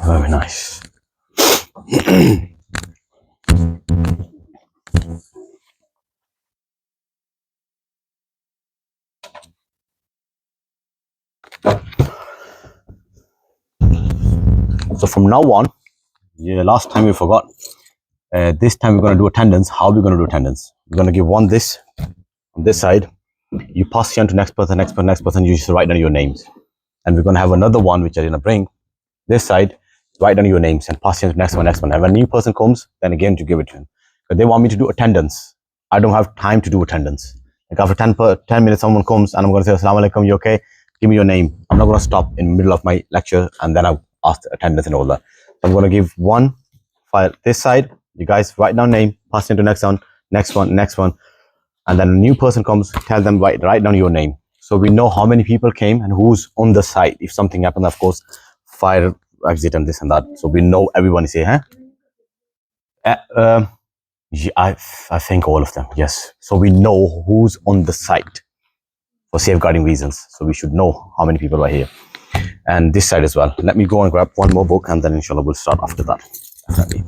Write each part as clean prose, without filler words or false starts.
Very nice. So from now on, yeah, last time we forgot. This time we're going to do attendance. How are we going to do attendance? We're going to give one this on this side. You pass it on to next person, next person, next person. You just write down your names. And we're going to have another one which I'm going to bring this side. Write down your names and pass it on to next one, next one. And when a new person comes, then again to give it to him. Because they want me to do attendance. I don't have time to do attendance. Like after 10 minutes, someone comes and I'm going to say, Assalamu alaikum, you okay? Give me your name. I'm not going to stop in the middle of my lecture and then I'll ask the attendance and all that. So I'm going to give one file this side. You guys write down name, pass it to next one, next one, next one. And then a new person comes, tell them write down your name. So we know how many people came and who's on the site. If something happens, of course, fire, exit and this and that. So we know everyone is here, huh? Yeah, I think all of them, yes. So we know who's on the site for safeguarding reasons. So we should know how many people are here. And this side as well. Let me go and grab one more book and then inshallah we'll start after that. Definitely.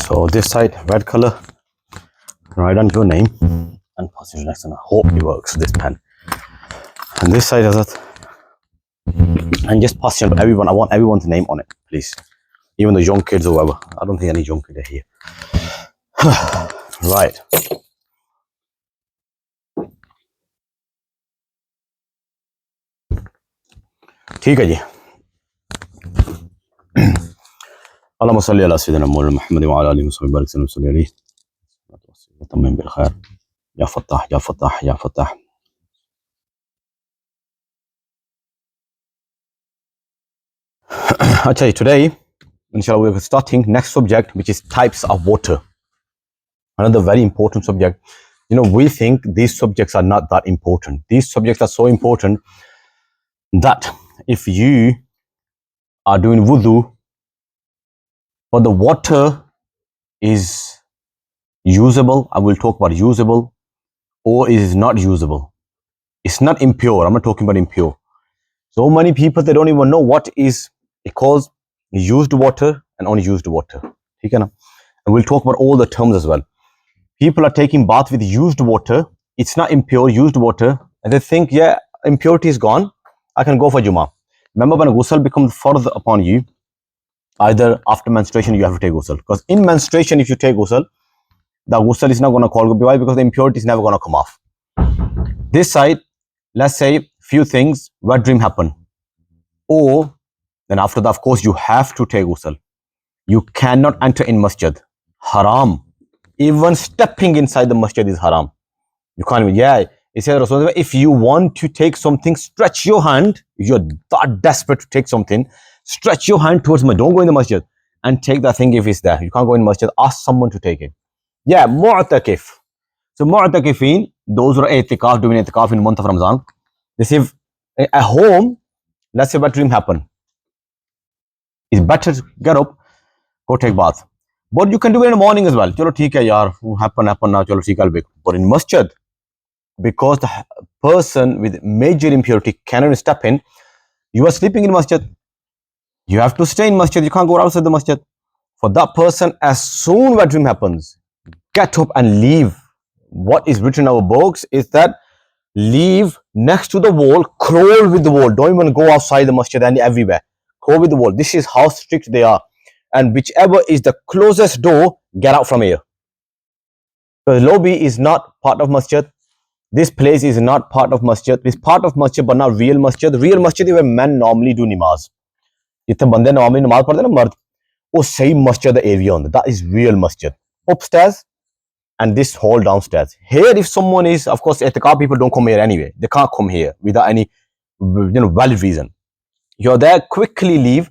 So this side, red color, write down your name and pass it to the next one. I hope it works, this pen. And this side has it. And just pass it on to everyone. I want everyone's name on it, please. Even the young kids or whoever. I don't think any young kids are here. Right. ठीक है जी. اللهم صل على سيدنا مولانا محمد وعلى اله وصحبه وبارك وسلم صلى عليه وتمم بالخير يا فتاح يا فتاح يا فتاح. Okay, today inshallah we're starting next subject, which is types of water. Another very important subject. You know, we think these subjects are not that important. These subjects are so important that if you are doing wudu but the water is usable, I will talk about usable, or it is not usable. It's not impure. I'm not talking about impure. So many people, they don't even know what is it calls used water and unused water. Okay, and we'll talk about all the terms as well. People are taking bath with used water. It's not impure, used water. And they think, yeah, impurity is gone. I can go for Jummah. Remember, when ghusl becomes fardh upon you, either after menstruation, you have to take ghusl. Because in menstruation, if you take ghusl, the ghusl is not going to call. Why? Because the impurity is never going to come off. This side, let's say few things, wet dream happen. Or then after that, of course, you have to take ghusl. You cannot enter in masjid. Haram. Even stepping inside the masjid is haram. You can't even, yeah. It says, if you want to take something, stretch your hand. If you're that desperate to take something, stretch your hand towards me. Don't go in the masjid and take that thing if it's there. You can't go in the masjid. Ask someone to take it. Yeah, mu'takif. So mu'takifin, those who are i'tikaf, doing i'tikaf in the month of Ramadan, they say at home, let's say what dream happen. It's better to get up, go take bath. But you can do it in the morning as well. Chalo theek hai yaar, happen now, chalo theek, I'll be. But in masjid, because the person with major impurity cannot step in, you are sleeping in masjid. You have to stay in masjid. You can't go outside the masjid. For that person, as soon as dream happens, get up and leave. What is written in our books is that leave next to the wall, crawl with the wall. Don't even go outside the masjid and everywhere. Crawl with the wall. This is how strict they are. and whichever is the closest door, get out from here. Because lobby is not part of masjid. This place is not part of masjid. It's part of masjid, but not real masjid. Real masjid is where men normally do namaz. जिथे बंदे normally नमाज पढ़ते ना मर्द, वो सही masjid area होंदा. That is real masjid. Upstairs and this hall downstairs. Here, if someone is, of course, etiqab people don't come here anyway. They can't come here without any, valid reason. You're there, quickly leave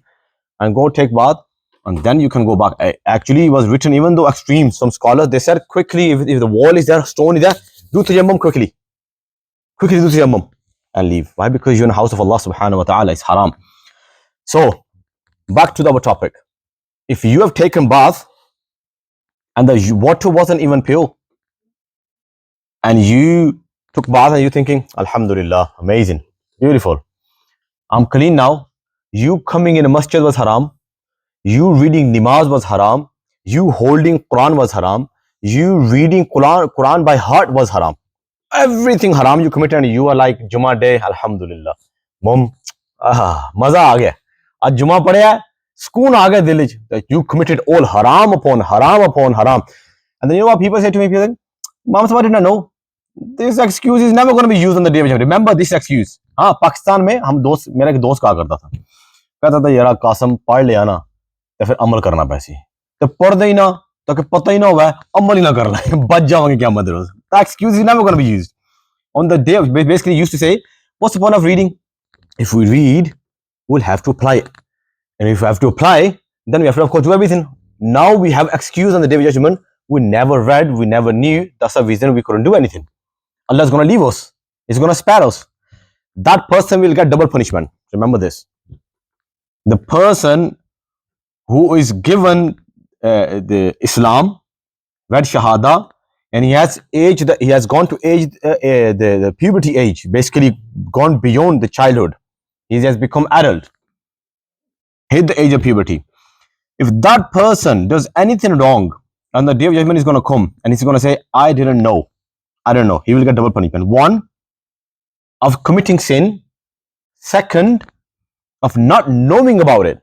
and go take bath, and then you can go back. Actually, it was written, even though extreme, some scholars, they said quickly, if the wall is there, stone is there, do tayammum quickly. Quickly do tayammum and leave. Why? Because you're in the house of Allah subhanahu wa ta'ala. It's haram. So, back to our topic. If you have taken bath and the water wasn't even pure, and you took bath and you're thinking, Alhamdulillah, amazing, beautiful, I'm clean now. You coming in a masjid was haram. You reading namaz was haram. You holding Quran was haram. You reading Quran by heart was haram. Everything haram you committed, and you are like, Juma day, Alhamdulillah. Mom, maza aa gaya. Aaj Juma padhya, sukoon aa gaya dil vich. That you committed all haram upon haram upon haram. And then you know what people say to me? People think, Mom, I did not know. This excuse is never going to be used on the day of judgment. Remember this excuse. हाँ, पाकिस्तान में हम दोस्त, मेरा एक दोस्त कहा करता था, कहता था यार कासम पढ़ लिया ना तो फिर अमल करना पैसे, तो पढ़ दे ही ना तो कि पता ही ना हुआ अमल ही ना करना है, बच जाओगे क्या मत रोज. That excuse is never going to be used on the day of, basically used to say, what's the point of reading? If we read, we'll have to apply it, and if we have to apply, then we have to of course do everything. Now we have excuse on the day of judgment. We never read, we never knew. That's the reason we couldn't do anything. Allah is going to leave us. He's going to spare us. That person will get double punishment. Remember this. The person who is given the Islam, read Shahada, and he has gone to age, the puberty age, basically gone beyond the childhood. He has become adult, hit the age of puberty. If that person does anything wrong, on the day of judgment is going to come and he's going to say, I didn't know. I don't know. He will get double punishment. One, of committing sin. Second, of not knowing about it,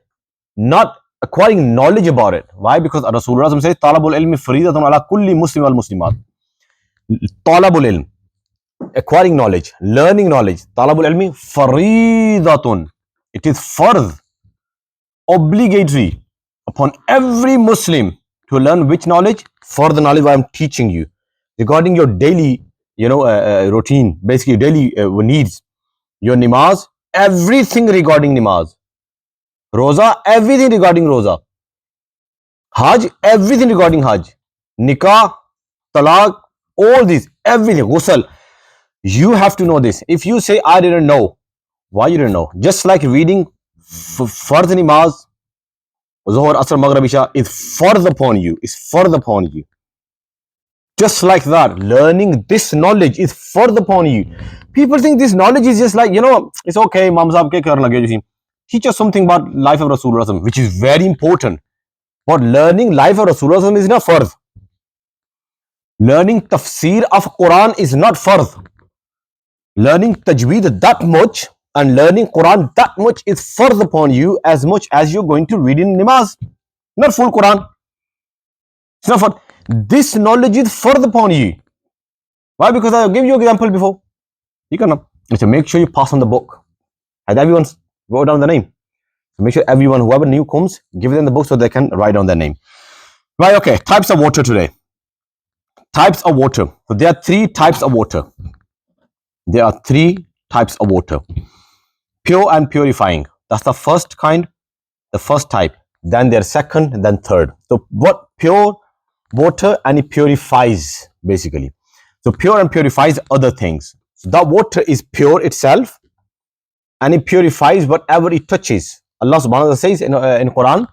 not acquiring knowledge about it. Why? Because Rasulullah says, Talabul ilmi faridatun ala kulli muslim wal muslimat. Talabul ilm, acquiring knowledge, learning knowledge. Talabul ilmi faridatun. It is fardh, obligatory upon every Muslim to learn which knowledge? For the knowledge I am teaching you regarding your daily, routine, basically daily needs, your namaz, everything regarding namaz, roza, everything regarding roza, hajj, everything regarding hajj, nikah, talaq, all these, everything, ghusl. You have to know this. If you say I didn't know, why you didn't know? Just like reading fardh namaz, Zuhr, Asr, Maghrib, Isha is fardh upon you, is fardh upon you. Just like that, learning this knowledge is fardh upon you. People think this knowledge is just like, it's okay, Imam Sahib ke karna lage. Teach us something about life of Rasulullah, which is very important. But learning life of Rasulullah is not fardh. Learning tafsir of Quran is not fardh. Learning tajweed that much and learning Quran that much is fardh upon you, as much as you're going to read in namaz. Not full Quran. It's not fardh. This knowledge is fardh upon you. Why? Because I gave you an example before. You can make sure you pass on the book. And everyone wrote down the name. So make sure everyone, whoever new comes, give them the book so they can write down their name. Right, okay. Types of water today. Types of water. So there are 3 types of water. There are 3 types of water. Pure and purifying. That's the first kind, the first type. Then there's second, then third. So what? Pure water, and it purifies, basically. So pure and purifies other things. So that water is pure itself, and it purifies whatever it touches. Allah subhanahu wa ta'ala says in Quran,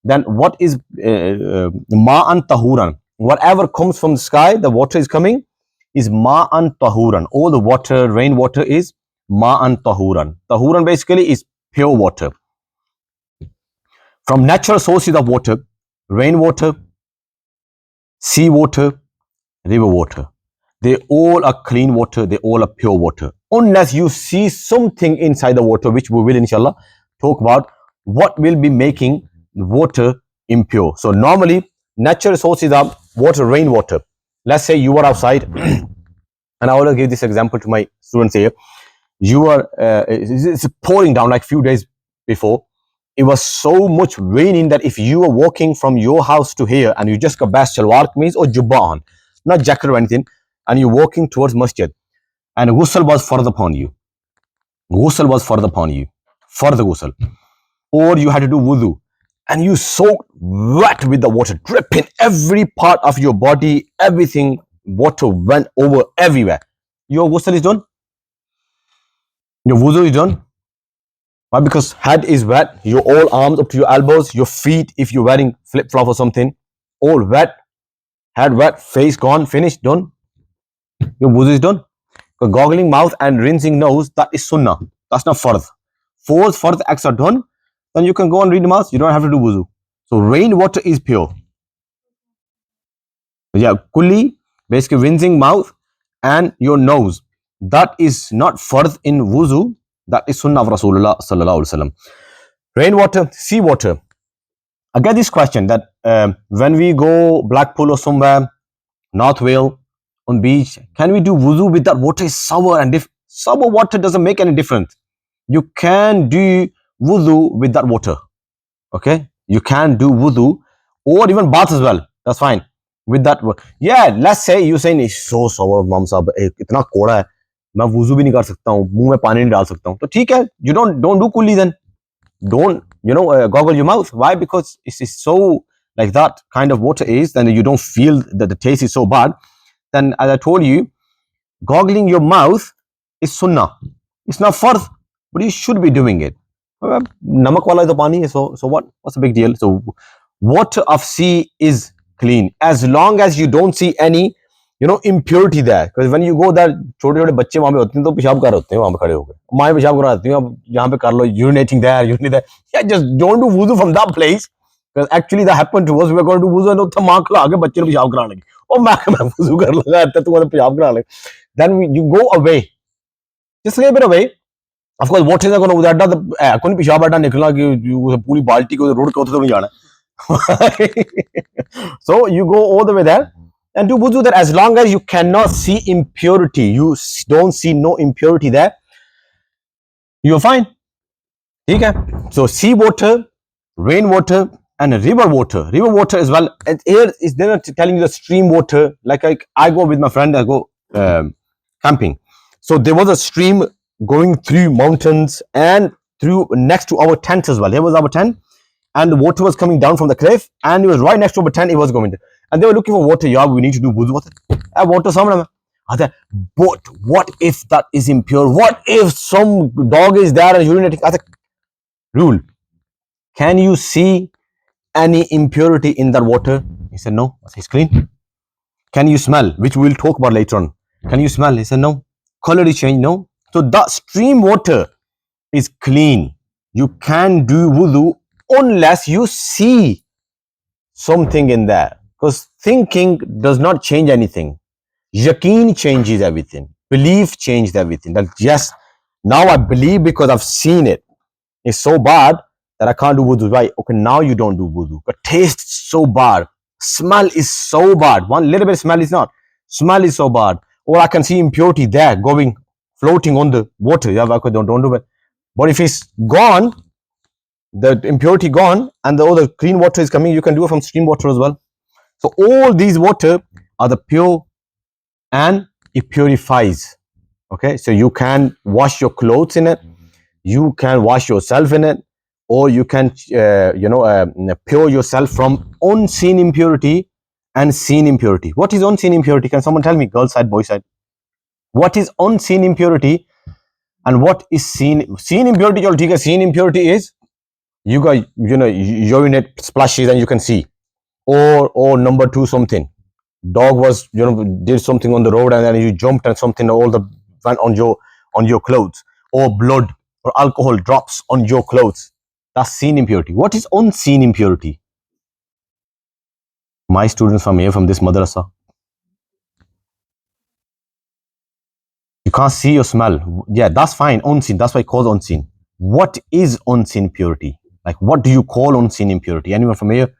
then what is ma'an tahuran? Whatever comes from the sky, the water is coming, is ma'an tahuran. All the water, rainwater is ma'an tahuran. Tahuran basically is pure water. From natural sources of water, rainwater, sea water, river water, they all are clean water, they all are pure water. Unless you see something inside the water, which we will inshallah talk about, what will be making water impure. So normally natural resources are water, rainwater. Let's say you are outside, and I want to give this example to my students here. You are it's pouring down like few days before. It was so much raining that if you were walking from your house to here and you just got bas shalwar kameez or jubba on, not jacket or anything, and you're walking towards masjid, and ghusl was fard upon you. Ghusl was fard upon you. Fard ghusl. Or you had to do wudu, and you soaked wet with the water, dripping every part of your body, everything, water went over everywhere. Your ghusl is done. Your wudu is done. Why? Because head is wet, your all arms up to your elbows, your feet, if you're wearing flip flop or something, all wet, head wet, face gone, finished, done. Your wudu is done. Because goggling mouth and rinsing nose, that is sunnah. That's not fardh. Four fardh acts are done, then you can go and read the mouth. You don't have to do wudu. So rainwater is pure. Yeah, kulli, basically rinsing mouth and your nose. That is not fardh in wuzu. That is sunnah of Rasulullah sallallahu alaihi wasallam. Rainwater, seawater. I get this question that when we go Blackpool or somewhere, North Wales, on beach, can we do wudu with that water? Is sour, and if sour water doesn't make any difference. You can do wudu with that water. Okay, you can do wudu or even bath as well. That's fine with that. Yeah, let's say you saying it's so sour, mom sahab, इतना कोड़ा है, मैं वुजू भी नहीं कर सकता हूँ, मुंह में पानी नहीं डाल सकता हूँ, तो ठीक है, you don't do kulli then. Don't goggle your mouth. Why? Because it's so like that kind of water is, then you don't feel that the taste is so bad. Then as I told you, goggling your mouth is sunnah. It's not fardh, but you should be doing it. Namak wala to pani, so what? What's the big deal? So water of sea is clean as long as you don't see any impurity there. Because when you go there, छोटे छोटे बच्चे वहां पे होते हैं तो पेशाब कर रहे होते हैं वहां पे खड़े होकर, माएं पेशाब करा देती हैं, अब यहाँ पे कर लो, urinating there, urinating there. Yeah, just don't do wudu from that place. Because actually that happened to us. We were going to do wudu and उत्थे मां खड़ा के बच्चे ने पेशाब कराने लगी. Oh, मैं wudu कर लगा, इतना तू पेशाब करा ले. Then you go away, just a little bit away. Of course, water is not going to उधर अड्डा कौन पेशाब अड्डा निकला कि पूरी बाल्टी को रोड के उधर तो नहीं जाना. So you go all the way there and do wudu there. As long as you cannot see impurity, you don't see no impurity there, you're fine. Okay? So sea water, rainwater, and river water. River water as well. And here is they're not telling you the stream water. Like I go with my friend, I go camping. So there was a stream going through mountains and through next to our tent as well. Here was our tent, and the water was coming down from the cliff, and it was right next to our tent. It was going there, and they were looking for water. Yeah, we need to do wudu. Water somewhere. But what if that is impure? What if some dog is there and urinating? Rule. Can you see any impurity in that water? He said no. It's clean. Can you smell? Which we'll talk about later on. Can you smell? He said no. Color is changed? No. So that stream water is clean. You can do wudu unless you see something in there. Because thinking does not change anything. Yaqeen changes everything. Belief changes everything. That yes, now I believe because I've seen it. It's so bad that I can't do wudu. Right? Okay, now you don't do wudu. But taste is so bad. Smell is so bad. One little bit of smell is not. Smell is so bad. Or I can see impurity there going, floating on the water. Yeah, don't do it. But if it's gone, the impurity gone, and the other clean water is coming, you can do it from stream water as well. So all these water are the pure, and it purifies. Okay, so you can wash your clothes in it, you can wash yourself in it, or you can pure yourself from unseen impurity and seen impurity. What is unseen impurity? Can someone tell me? Girl side, boy side. What is unseen impurity and what is seen? Seen impurity, seen impurity is you got urinate splashes and you can see, or number two, something dog was did something on the road and then you jumped and something all the went on your clothes, or blood or alcohol drops on your clothes. That's seen impurity. What is unseen impurity? My students from here, from this madrasa, you can't see or smell. Yeah, that's fine. Unseen. That's why it's called unseen. What is unseen impurity? Like, what do you call unseen impurity? Anyone from here?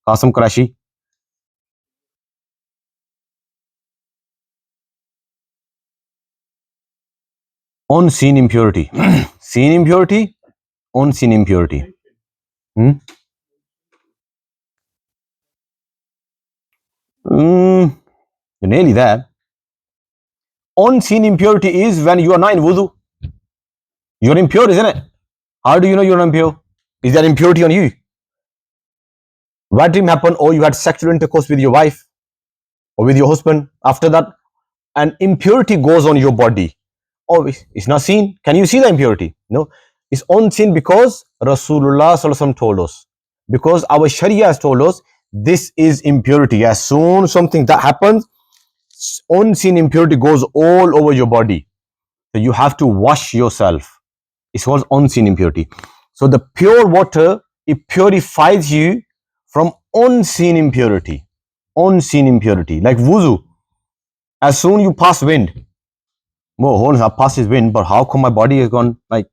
Qasim Karashi. Unseen impurity. Seen impurity, unseen impurity. Hmm? Mm, you're nearly there. Unseen impurity is when you are not in wudu. You're impure, isn't it? How do you know you're impure? Is there impurity on you? What dream happened? Or you had sexual intercourse with your wife or with your husband. After that, an impurity goes on your body. Oh, it's not seen. Can you see the impurity? No. It's unseen because Rasulullah Sallallahu Alaihi Wasallam told us. Because our Sharia has told us this is impurity. As soon as something that happens, unseen impurity goes all over your body. So you have to wash yourself. It's called unseen impurity. So the pure water, it purifies you from unseen impurity. Unseen impurity. Like wuzu. As soon you pass wind, well, hold on, I pass his wind, but how come my body has gone like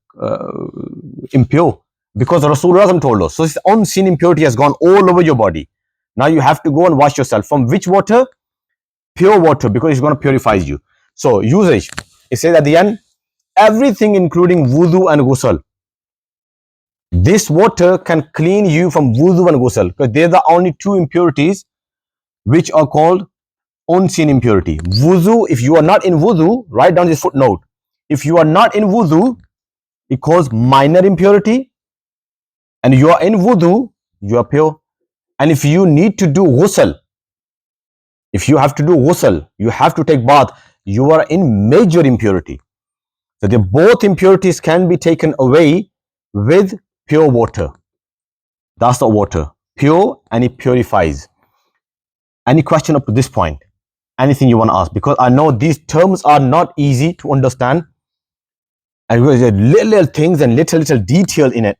impure? Because Rasulullah told us. So this unseen impurity has gone all over your body. Now you have to go and wash yourself. From which water? Pure water, because it's going to purify you. So usage. It says at the end, everything including wudu and ghusl. This water can clean you from wudu and ghusl, because they're the only two impurities which are called unseen impurity. Wudu, if you are not in wudu, write down this footnote. If you are not in wudu, it calls minor impurity, and you are in wudu, you are pure. And if you need to do ghusl, if you have to do ghusl, you have to take bath, you are in major impurity. So the both impurities can be taken away with pure water. That's the water, pure, and it purifies. Any question up to this point? Anything you want to ask? Because I know these terms are not easy to understand, and there's little things and little detail in it.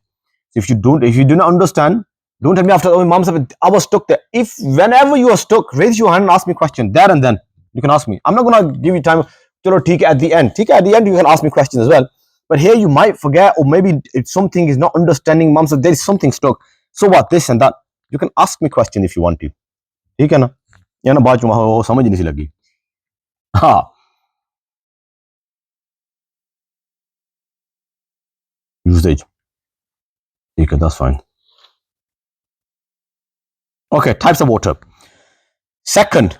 So if you do not understand, don't tell me after, oh, mom said I was stuck there. If whenever you are stuck, raise your hand and ask me a question there and then. You can ask me. I'm not gonna give you time. At the end. At the end, you can ask me questions as well. But here you might forget, or maybe it's something is not understanding. Mom said there is something stuck. So what? This and that. You can ask me question if you want to. ठीक है ना? या ना बात वो समझ नहीं सी लगी. हाँ. Usage. Okay, that's fine. Okay, types of water. Second,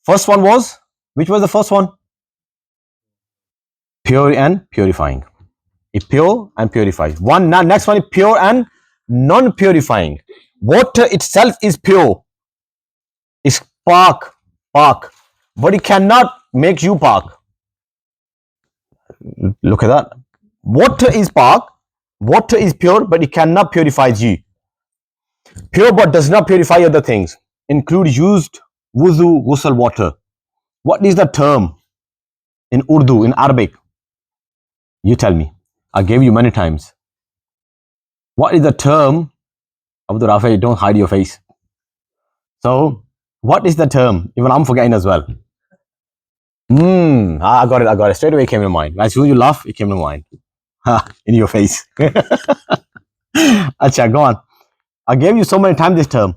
first one was, which was the first one? Pure and purifying. It pure and purifies. One now, next one is pure and non-purifying. Water itself is pure. It's park, but it cannot make you park. Look at that. Water is park, water is pure, but it cannot purify you. Pure but does not purify other things. Include used wuzu, ghusl water. What is the term in Urdu, in Arabic? You tell me. I gave you many times. What is the term? Abdul Rafi, don't hide your face. So, what is the term? Even I'm forgetting as well. I got it. Straight away it came to mind. As soon as you laugh, it came to mind. In your face. Acha, go on. I gave you so many times this term.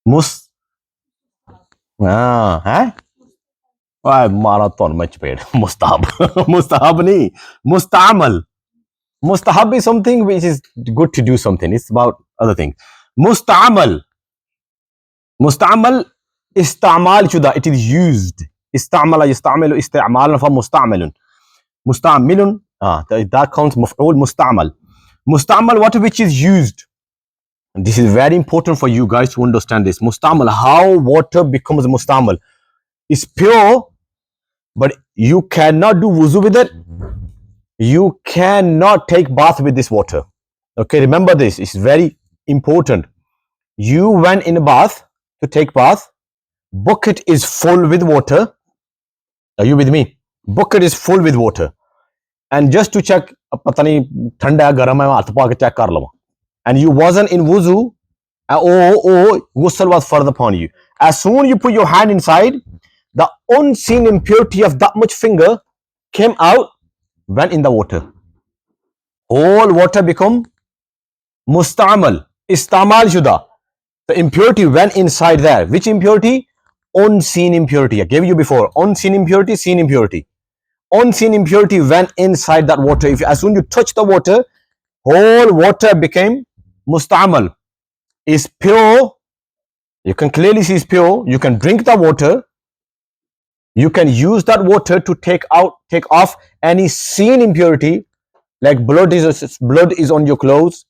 Mus. Huh? Why marathon much paid? Mustahab. Mustahab nahi. Mustamal. Mustahab is something which is good to do something. It's about other things. Mustamal. Mustamal istamal shuda. It is used. Istamala yastamilu istimalan for mustamilun. Mustamilun. That counts maf'ul mustamal. Mustamal, water which is used. And this is very important for you guys to understand this. Mustamal, how water becomes mustamal. It's pure, but you cannot do wuzu with it. You cannot take bath with this water. Okay, remember this. It's very important. You went in a bath to take bath. Bucket is full with water. Are you with me? Bucket is full with water. And just to check, and you wasn't in wuzu, ghusl was further upon you. As soon you put your hand inside, the unseen impurity of that much finger came out, went in the water. All water become mustamal, istamal shuda. The impurity went inside there. Which impurity? Unseen impurity. I gave you before. Unseen impurity, seen impurity. Unseen impurity went inside that water. If as soon as you touch the water, whole water became mustamal. Is pure. You can clearly see it's pure. You can drink the water. You can use that water to take off any seen impurity, like blood is on your clothes,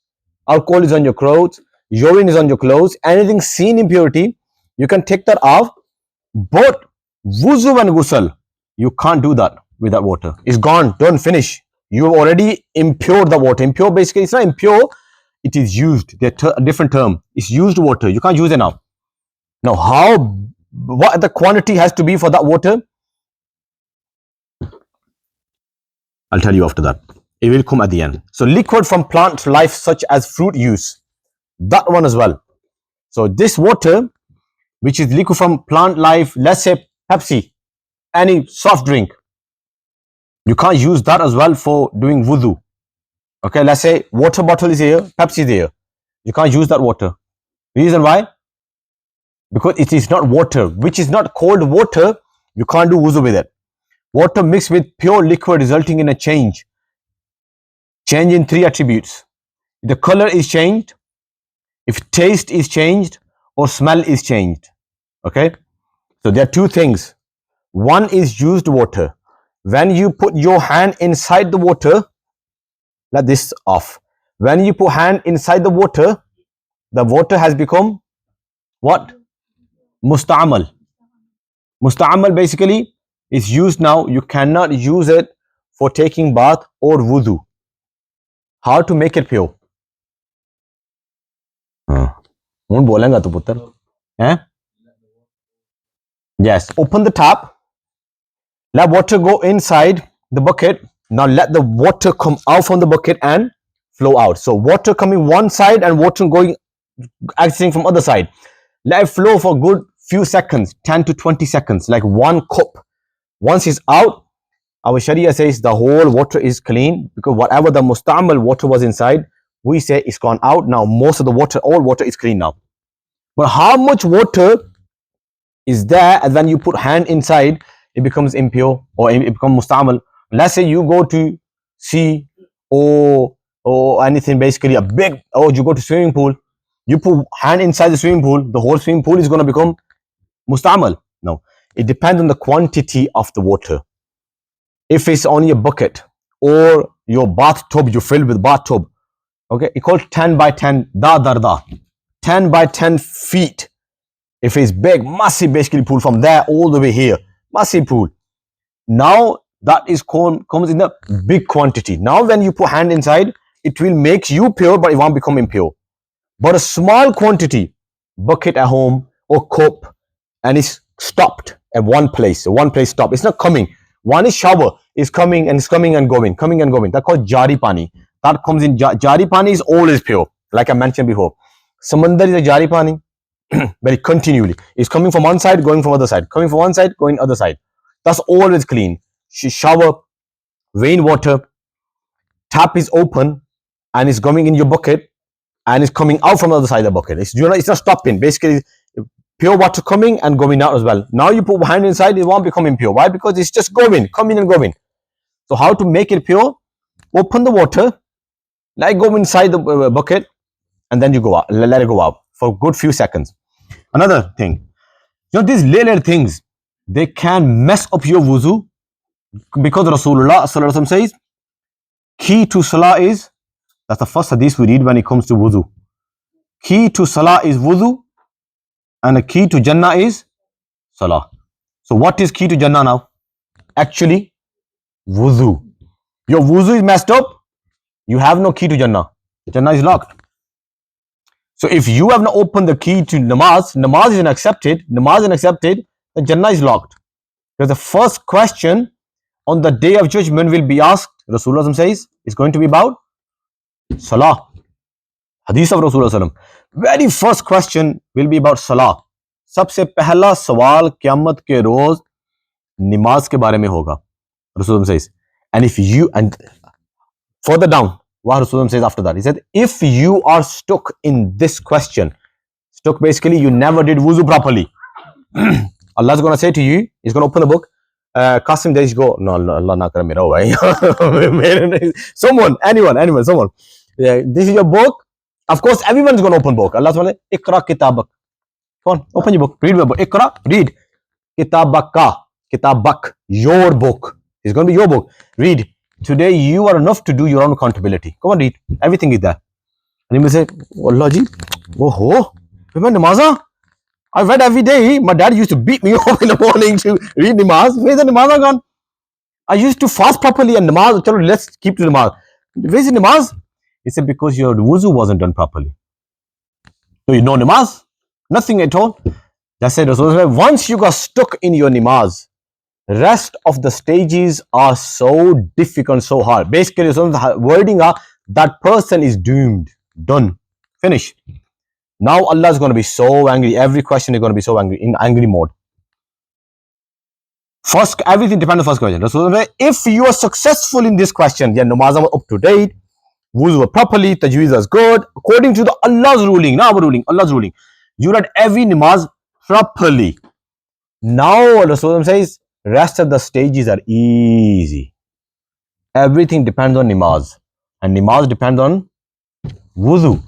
alcohol is on your clothes, urine is on your clothes, anything seen impurity, you can take that off. But wuzu and ghusl, you can't do that with that water. It's gone, don't finish. You already impured the water. Impure, basically, it's not impure, it is used. They're a different term. It's used water. You can't use it now. Now, what the quantity has to be for that water? I'll tell you after that. It will come at the end. So liquid from plant life such as fruit use. That one as well. So this water, which is liquid from plant life, let's say Pepsi, any soft drink, you can't use that as well for doing wudu. Okay, let's say water bottle is here, Pepsi is here. You can't use that water. Reason why? Because it is not water, which is not called water, you can't do wudu with it. Water mixed with pure liquid resulting in a change. Change in 3 attributes. The color is changed, if taste is changed, or smell is changed. Okay? So there are 2 things. One is used water. When you put your hand inside the water, let this off. When you put hand inside the water has become what? Musta'amal. Musta'amal basically is used now. You cannot use it for taking bath or wudu. How to make it pure? Won't bolenga tu putter. Yes. Open the tap. Let water go inside the bucket. Now let the water come out from the bucket and flow out. So water coming one side and water going exiting from other side. Let it flow for a good few seconds, 10 to 20 seconds, like 1 cup. Once it's out, our Sharia says the whole water is clean, because whatever the musta'mal water was inside, we say it's gone out. Now most of the water, all water is clean now. But how much water is there, and when you put hand inside, it becomes impure or it becomes musta'mal. Let's say you go to sea or anything, basically a big, or you go to swimming pool, you put hand inside the swimming pool, the whole swimming pool is going to become musta'mal. No, it depends on the quantity of the water. If it's on your bucket or your bathtub, you fill with bathtub, okay, it's called 10 by 10 darda, 10 by 10 feet. If it's big, massive, basically pool from there all the way here, massive pool. Now that is comes in a big quantity. Now when you put hand inside, it will make you pure, but it won't become impure. But a small quantity, bucket at home or cup, and it's stopped at one place stop. It's not coming. One is shower, is coming and it's coming and going, coming and going. That's called jari pani. That comes in jari pani is always pure, like I mentioned before. Samandar is a jari pani, very continually. It's coming from one side, going from other side, coming from one side, going other side. That's always clean. Shower, rainwater, tap is open and it's going in your bucket and it's coming out from the other side of the bucket. It's not stopping. Basically, pure water coming and going out as well. Now you put hand inside, it won't become impure. Why? Because it's just going, coming and going. So how to make it pure? Open the water, let it go inside the bucket, and then you go out. Let it go out for a good few seconds. Another thing, these little things, they can mess up your wuzu, because Rasulullah sallallahu alaihi wasallam says, key to salah is, that's the first hadith we read when it comes to wuzu. Key to salah is wuzu, and the key to Jannah is salah. So what is key to Jannah now? Actually, wuzu. Your wuzu is messed up, you have no key to Jannah. Jannah is locked. So if you have not opened the key to namaz is accepted, then Jannah is locked. Because the first question on the day of judgment will be asked, Rasulullah says, is going to be about salah. Hadith of Rasulullah. Very first question will be about salah. सबसे पहला सवाल क़यामत के रोज नमाज के बारे में होगा. Rasulullah says, and if you, and further down, what Rasulullah says after that, he said, if you are stuck in this question, stuck basically you never did wuzu properly. Allah's going to say to you, He's going to open the book. Qasim days you go, no, Allah not going to someone, anyone, someone. Yeah, this is your book. Of course, everyone's going to open book. Allah's going to say, Iqra kitabak. Come on, open your book. Read your book. Iqra, read. Kitabaka, kitabak, your book. It's going to be your book. Read. Today you are enough to do your own accountability. Come on, read. Everything is there. And you will say, Allah ji, oh ho, namaza. I read every day. My dad used to beat me up in the morning to read namaz. Where's the namaz gone? I used to fast properly and namaz. Chalo, let's keep to namaz. Where's the namaz? He said, because your wuzu wasn't done properly. So you know namaz? Nothing at all. That's it. Once you got stuck in your namaz, rest of the stages are so difficult, so hard. Basically, wording that person is doomed. Done. Finish. Now Allah is going to be so angry. Every question is going to be so angry, in angry mode. First, everything depends on the first question. Rasulullah, if you are successful in this question, then namaz was up to date, wuzu were properly, tajweez was good, according to the Allah's ruling, not our ruling, Allah's ruling. You read every namaz properly. Now Rasulullah says, rest of the stages are easy. Everything depends on namaz. And namaz depends on wuzu.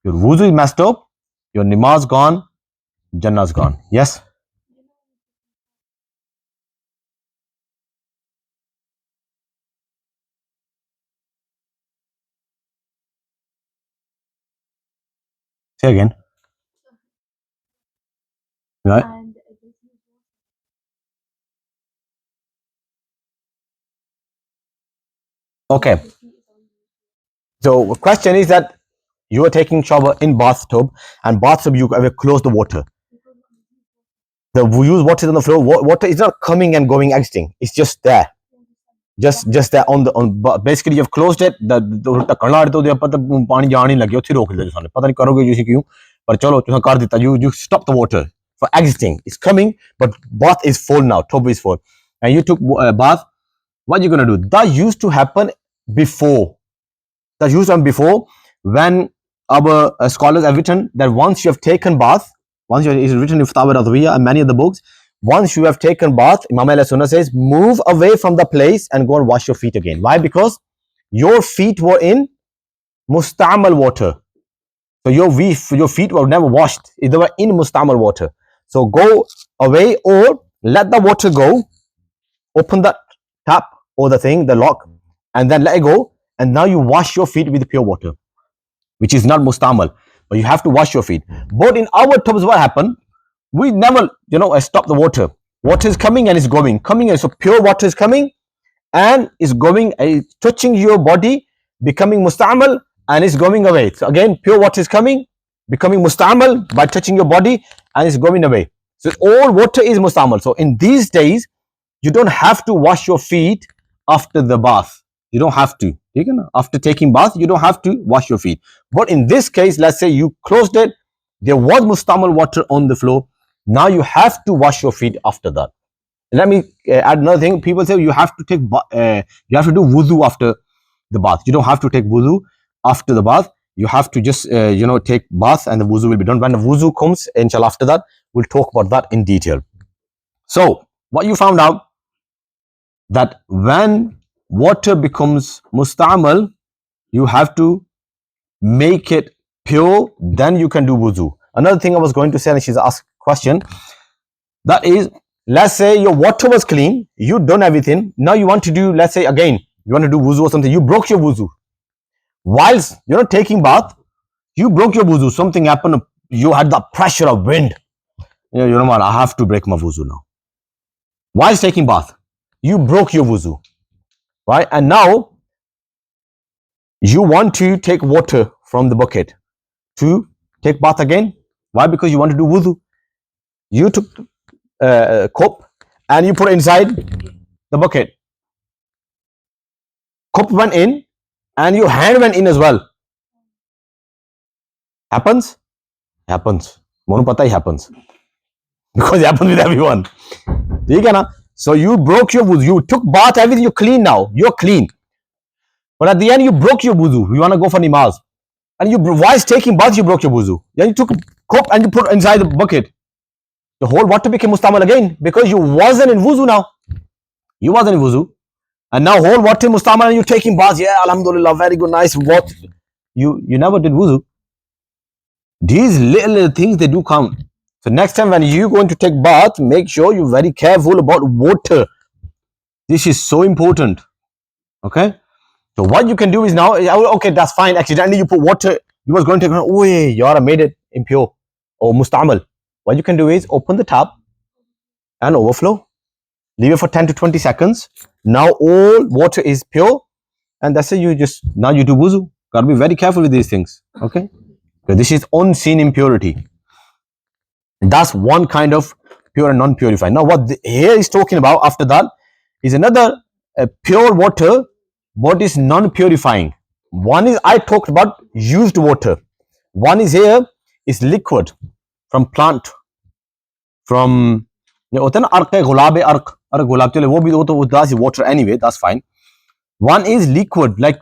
Your wuzu is messed up, your namaz gone, Jannah's gone. Yes? Say again. Right? Okay. So the question is that you are taking shower in bathtub, and bathtub you have close the water. The use water on the floor. Water is not coming and going exiting. It's just there. Just there on basically you've closed it. The करना तो दे पता पानी जाने लगे उठी रोक ले सामने पता नहीं करोगे जैसे क्यों पर चलो तुम कर देता you stop the water for exiting. It's coming, but bath is full now. Tub is full, and you took bath. What are you gonna do? That used to happen before. That used to happen before when our scholars have written that once you have taken bath, once you is written in Fatawa Radawiyya and many other books, once you have taken bath, Imam Ahl Sunnah says, move away from the place and go and wash your feet again. Why? Because your feet were in mustamal water. So your feet were never washed. They were in mustamal water. So go away or let the water go, open the tap or the thing, the lock, and then let it go. And now you wash your feet with pure water, which is not mustamal, but you have to wash your feet. But in our tubs, what happened? We never, stop the water. Water is coming and it's going, coming, and so pure water is coming and is going, touching your body, becoming mustamal, and it's going away. So again, pure water is coming, becoming mustamal by touching your body, and it's going away. So all water is mustamal. So in these days, you don't have to wash your feet after the bath. You don't have to. After taking bath, you don't have to wash your feet. But in this case, let's say you closed it, there was mustamal water on the floor. Now you have to wash your feet after that. Let me add another thing. People say you have to take, you have to do wudu after the bath. You don't have to take wudu after the bath. You have to just, take bath and the wudu will be done. When the wudu comes, inshallah, after that, we'll talk about that in detail. So what you found out, that when water becomes mustamal, you have to make it pure, then you can do wudu. Another thing I was going to say, and she's asked a question, that is, let's say your water was clean, you done everything, now you want to do, let's say again, you want to do wuzu or something, you broke your wuzu. Whilst you're not taking bath, you broke your wuzu, something happened, you had the pressure of wind. You know what, I have to break my wuzu now. Whilst taking bath, you broke your wuzu, right? And now you want to take water from the bucket to take bath again. Why? Because you want to do wudu. You took a cup and you put it inside the bucket. Cup went in and your hand went in as well. Happens? Happens. Monu pata hi happens. Because it happens with everyone. So you broke your wudu. You took bath, everything, you're clean now. You're clean. But at the end, you broke your wudu. You want to go for namaz. and you while taking bath you broke your wuzu. Then you took a cup and you put inside the bucket. The whole water became mustamal again because you wasn't in wuzu now. You wasn't in wuzu, and now whole water mustamal and you taking bath. Yeah, alhamdulillah, very good, nice. What you never did wuzu. These little things they do count. So next time when you going to take bath, make sure you're very careful about water. This is so important. Okay. So what you can do is now, okay, that's fine. Accidentally you put water, you was going to, oh yeah, I made it impure or mustamal. What you can do is open the tap and overflow. Leave it for 10 to 20 seconds. Now all water is pure, and that's it. You just now you do wuzu. Gotta be very careful with these things. Okay. So this is unseen impurity. That's one kind of pure and non-purified. Now what here is talking about after that is another pure water, what is non-purifying. One is I talked about used water. One is here is liquid from plant, from होता है ना अर्क गुलाब अर्क अर्क गुलाब चले वो भी तो that's water anyway, that's fine. One is liquid like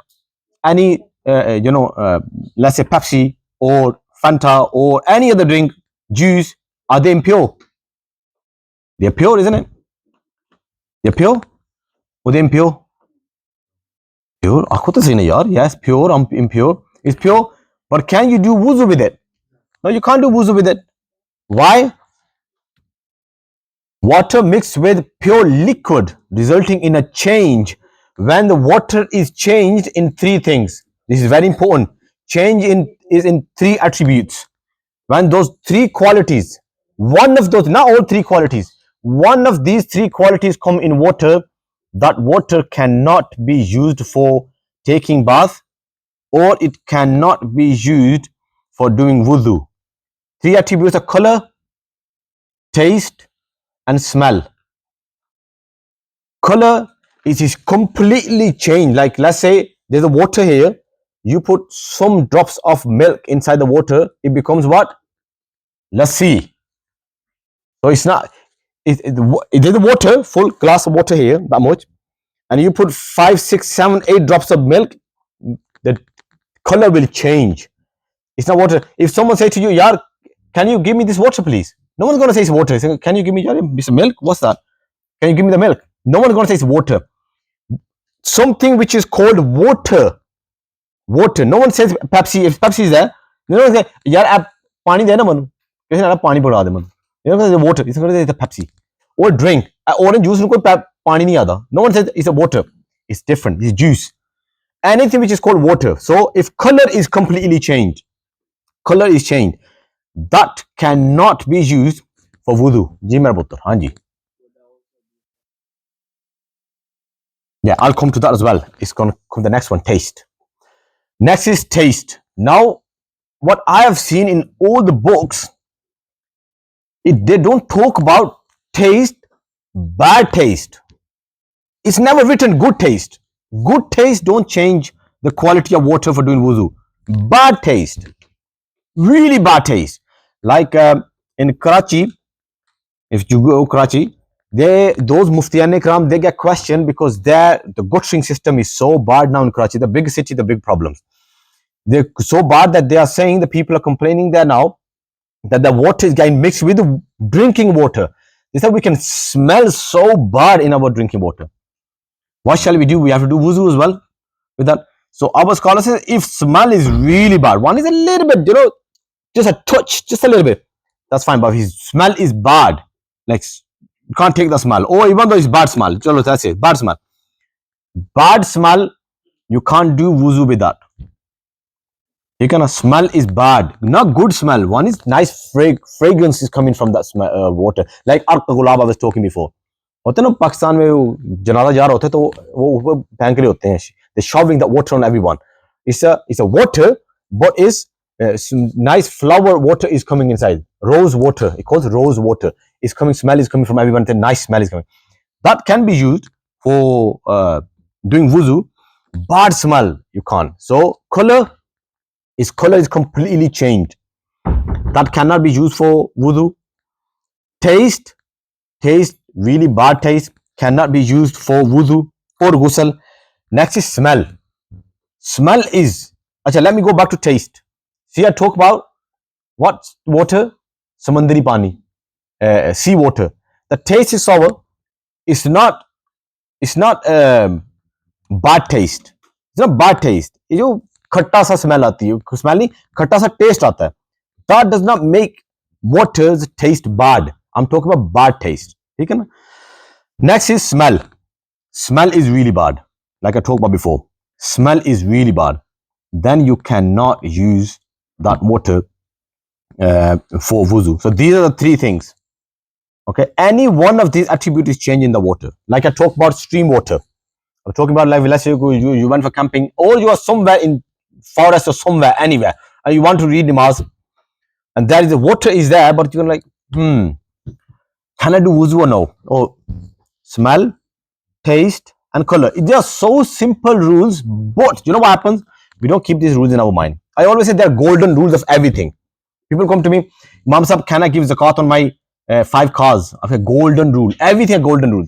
any let's say Pepsi or Fanta or any other drink, juice. Are they impure? They're pure, isn't it? They're pure or they impure? Pure. आपको तो सही नहीं यार. Yes, pure. Impure. It's pure. But can you do wuzu with it? No, you can't do wuzu with it. Why? Water mixed with pure liquid, resulting in a change. When the water is changed in three things. This is very important. Change is in three attributes. When those three qualities, one of those, not all three qualities, one of these three qualities come in water, that water cannot be used for taking bath, or it cannot be used for doing wudu. Three attributes are color, taste, and smell. Color is completely changed. Like let's say there's a water here, you put some drops of milk inside the water, it becomes what? Lassi. So it's not, there's a water, full glass of water here, that much, and you put 5, 6, 7, 8 drops of milk, the color will change. It's not water. If someone say to you, "Yaar, can you give me this water, please?" No one's gonna say it's water. Say, can you give me this milk? What's that? Can you give me the milk? No one's gonna say it's water. Something which is called water. Water. No one says Pepsi. If Pepsi is there, no one say, "Yaar, aap pani de na manu." Kaise na pani pura de manu. You know, water. It's a Pepsi. Or drink. Orange juice ko pani nahi aata. No one says it's a water. It's different. It's juice. Anything which is called water. So if color is completely changed, color is changed, that cannot be used for wudu. Ji mera puttar. Haan ji. Yeah, I'll come to that as well. It's going to come the next one, taste. Next is taste. Now, what I have seen in all the books, they don't talk about taste, bad taste. It's never written good taste. Good taste don't change the quality of water for doing wudu. Bad taste, really bad taste. Like in Karachi, if you go to Karachi, those Muftiyan Ikram, they get questioned because the guttering system is so bad now in Karachi. The big city, the big problems. They're so bad that they are saying the people are complaining there now that the water is getting mixed with drinking water. They said we can smell so bad in our drinking water. What shall we do? We have to do wuzu as well with that. So our scholar says if smell is really bad, one is a little bit, just a touch, just a little bit, that's fine. But if his smell is bad, like you can't take the smell, or even though it's bad smell, that's it, bad smell. Bad smell, you can't do wuzu with that. You can smell is bad, not good smell. One is nice fragrance is coming from that smell, water. Like arq gulab I was talking before. होते ना पाकिस्तान में जनाजा जा रहा होता है तो वो ऊपर फेंक रहे होते हैं. They're shoving that water on everyone. It's a water, but is nice flower water is coming inside. Rose water. It calls rose water. It's coming. Smell is coming from everyone. The nice smell is coming. That can be used for doing wuzu. Bad smell you can't. So color is completely changed. That cannot be used for wudu. Taste, really bad taste, cannot be used for wudu or ghusl. Next is smell. Smell is, let me go back to taste. See, I talk about what water? Samandari pani, sea water. The taste is sour. It's not. It's not bad taste. It's not bad taste. ये जो खट्टा सा smell आती है, smell नहीं, खट्टा सा taste आता है. That does not make waters taste bad. I'm talking about bad taste. ठीक है ना? Next is smell. Smell is really bad. Like I talked about before. Smell is really bad. Then you cannot use that water for wuzu. So these are the three things. Okay, any one of these attributes is changing the water. Like I talked about stream water. I'm talking about, like, let's say you went for camping, or you are somewhere in forest or somewhere, anywhere, and you want to read namaz, and there is the water is there, but you're like, can I do wuzu or no? Oh, smell, taste, and color. They are so simple rules, but you know what happens? We don't keep these rules in our mind. I always say there are golden rules of everything. People come to me, Imam Sahib, can I give zakat on my 5 cars? I have a golden rule. Everything a golden rule.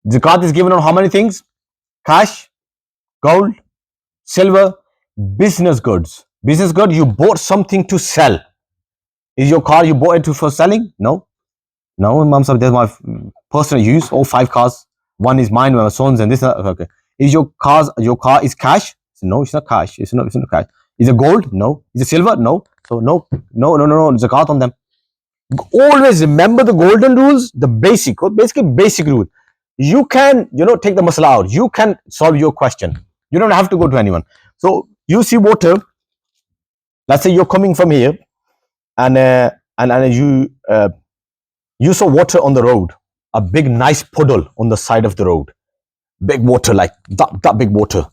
Zakat is given on how many things? Cash, gold, silver, business goods. Business good, you bought something to sell. Is your car you bought it for selling? No. No, Imam Sahib, there's my personal use. All 5 cars. One is mine, my son's, and this. Okay. Is your car is cash? No, it's not cash. It's not cash. Is it gold? No. Is it silver? No. So no. Zakat on them. Always remember the golden rules, the basically basic rule. You can, take the masala out. You can solve your question. You don't have to go to anyone. So you see water. Let's say you're coming from here, and you saw water on the road, a big nice puddle on the side of the road, big water, like that big water.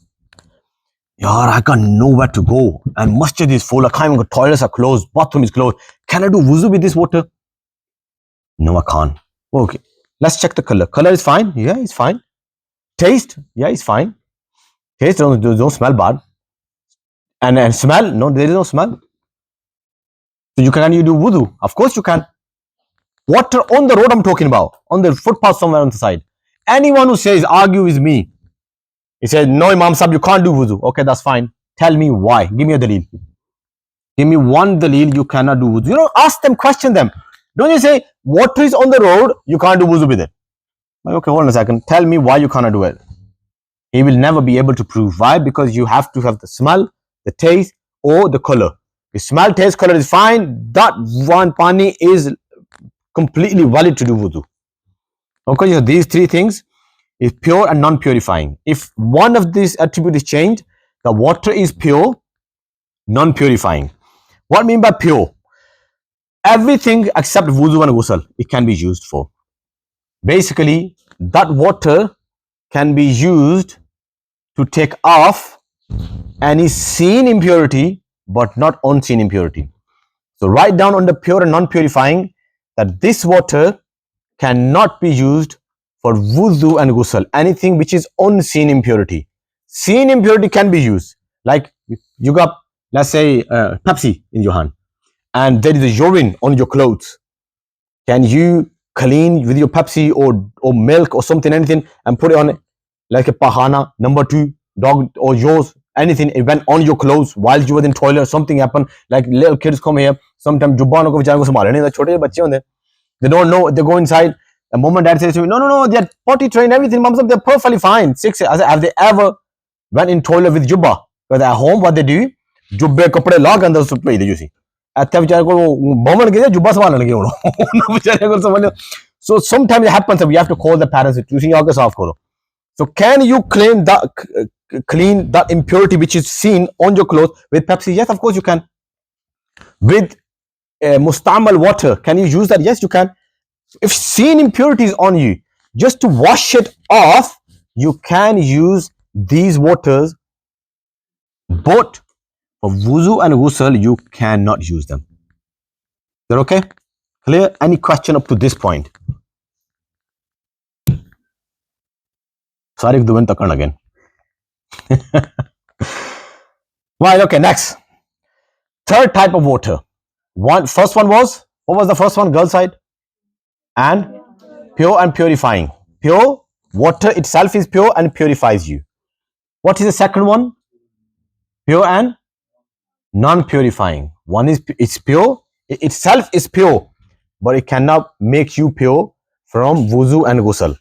Yaar, I got nowhere to go, and masjid is full. I can't even go. Toilets are closed. Bathroom is closed. Can I do wuzu with this water? No, I can't. Okay, let's check the color. Color is fine. Yeah, it's fine. Taste? Yeah, it's fine. Taste don't smell bad. And smell? No, there is no smell. So can you do wudu? Of course you can. Water on the road I'm talking about, on the footpath somewhere on the side. Anyone who argue with me, he says, no, Imam Sahib, you can't do wudu. Okay, that's fine. Tell me why. Give me a dalil. Give me one dalil you cannot do wudu. Ask them, question them. Don't you say, water is on the road, you can't do wudu with it. Okay, hold on a second. Tell me why you cannot do it. He will never be able to prove. Why? Because you have to have the smell, the taste, or the color. If smell, taste, color is fine, that one pani is completely valid to do wudu. Okay, so these 3 things is pure and non-purifying. If one of these attributes is changed, the water is pure, non-purifying. What I mean by pure? Everything except wudu and ghusl, it can be used for. Basically, that water can be used to take off any seen impurity, but not unseen impurity. So write down on the pure and non-purifying that this water cannot be used for wudu and ghusl, anything which is unseen impurity. Seen impurity can be used. Like you got, let's say, Pepsi in your hand, and there is a urine on your clothes. Can you clean with your Pepsi or milk or something, anything, and put it on like a pahana, number 2, dog or yours, anything, it went on your clothes while you were in toilet, something happened, like little kids come here, sometimes jubbano ko bechare ko sambhale nahi, chote bachche honde, they don't know, they go inside, the moment dad says to me, no, they're potty trained, everything, mums up, they're perfectly fine. 6, I said, have they ever went in toilet with jubba? Because at home, what they do, jubbe kapde lag andar sup pay, you see. So sometimes it happens that we have to call the parents to see. So can you clean that impurity which is seen on your clothes with Pepsi? Yes, of course you can. With mustamal water, can you use that? Yes, you can. If seen impurities on you, just to wash it off, you can use these waters, but for wuzu and ghusl, you cannot use them. Is that okay? Clear? Any question up to this point? Sorry, doing takan again. Right, okay, next. Third type of water. First one was, what was the first one? Girl side? And pure and purifying. Pure, water itself is pure and purifies you. What is the second one? Pure and non-purifying. One is it's pure, it itself is pure, but it cannot make you pure from wuzu and ghusl.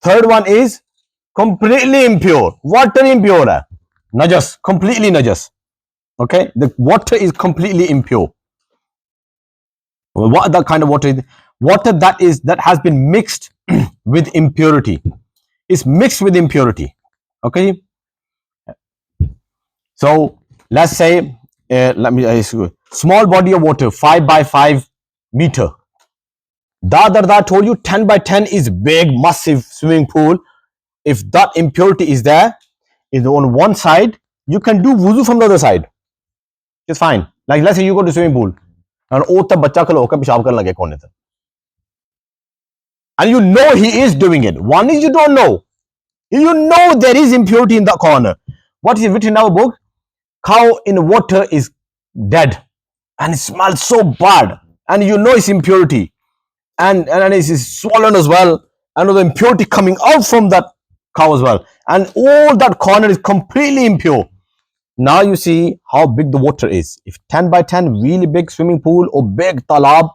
Third one is completely impure. Water impure hai. Najas, completely najas. Okay, the water is completely impure. What that kind of water is? Water that has been mixed with impurity. It's mixed with impurity. Okay, so let's say let me small body of water 5 by 5 meter. I told you 10 by 10 is big, massive swimming pool. If that impurity is there, is on one side, you can do wuzu from the other side. It's fine. Like let's say you go to swimming pool and and you know he is doing it. One is you don't know. You know there is impurity in that corner. What is written in our book? Cow in water is dead and it smells so bad, and you know it's impurity, and it's swollen as well, and the impurity coming out from that cow as well, and all that corner is completely impure. Now you see how big the water is. If 10 by 10 really big swimming pool or big talab,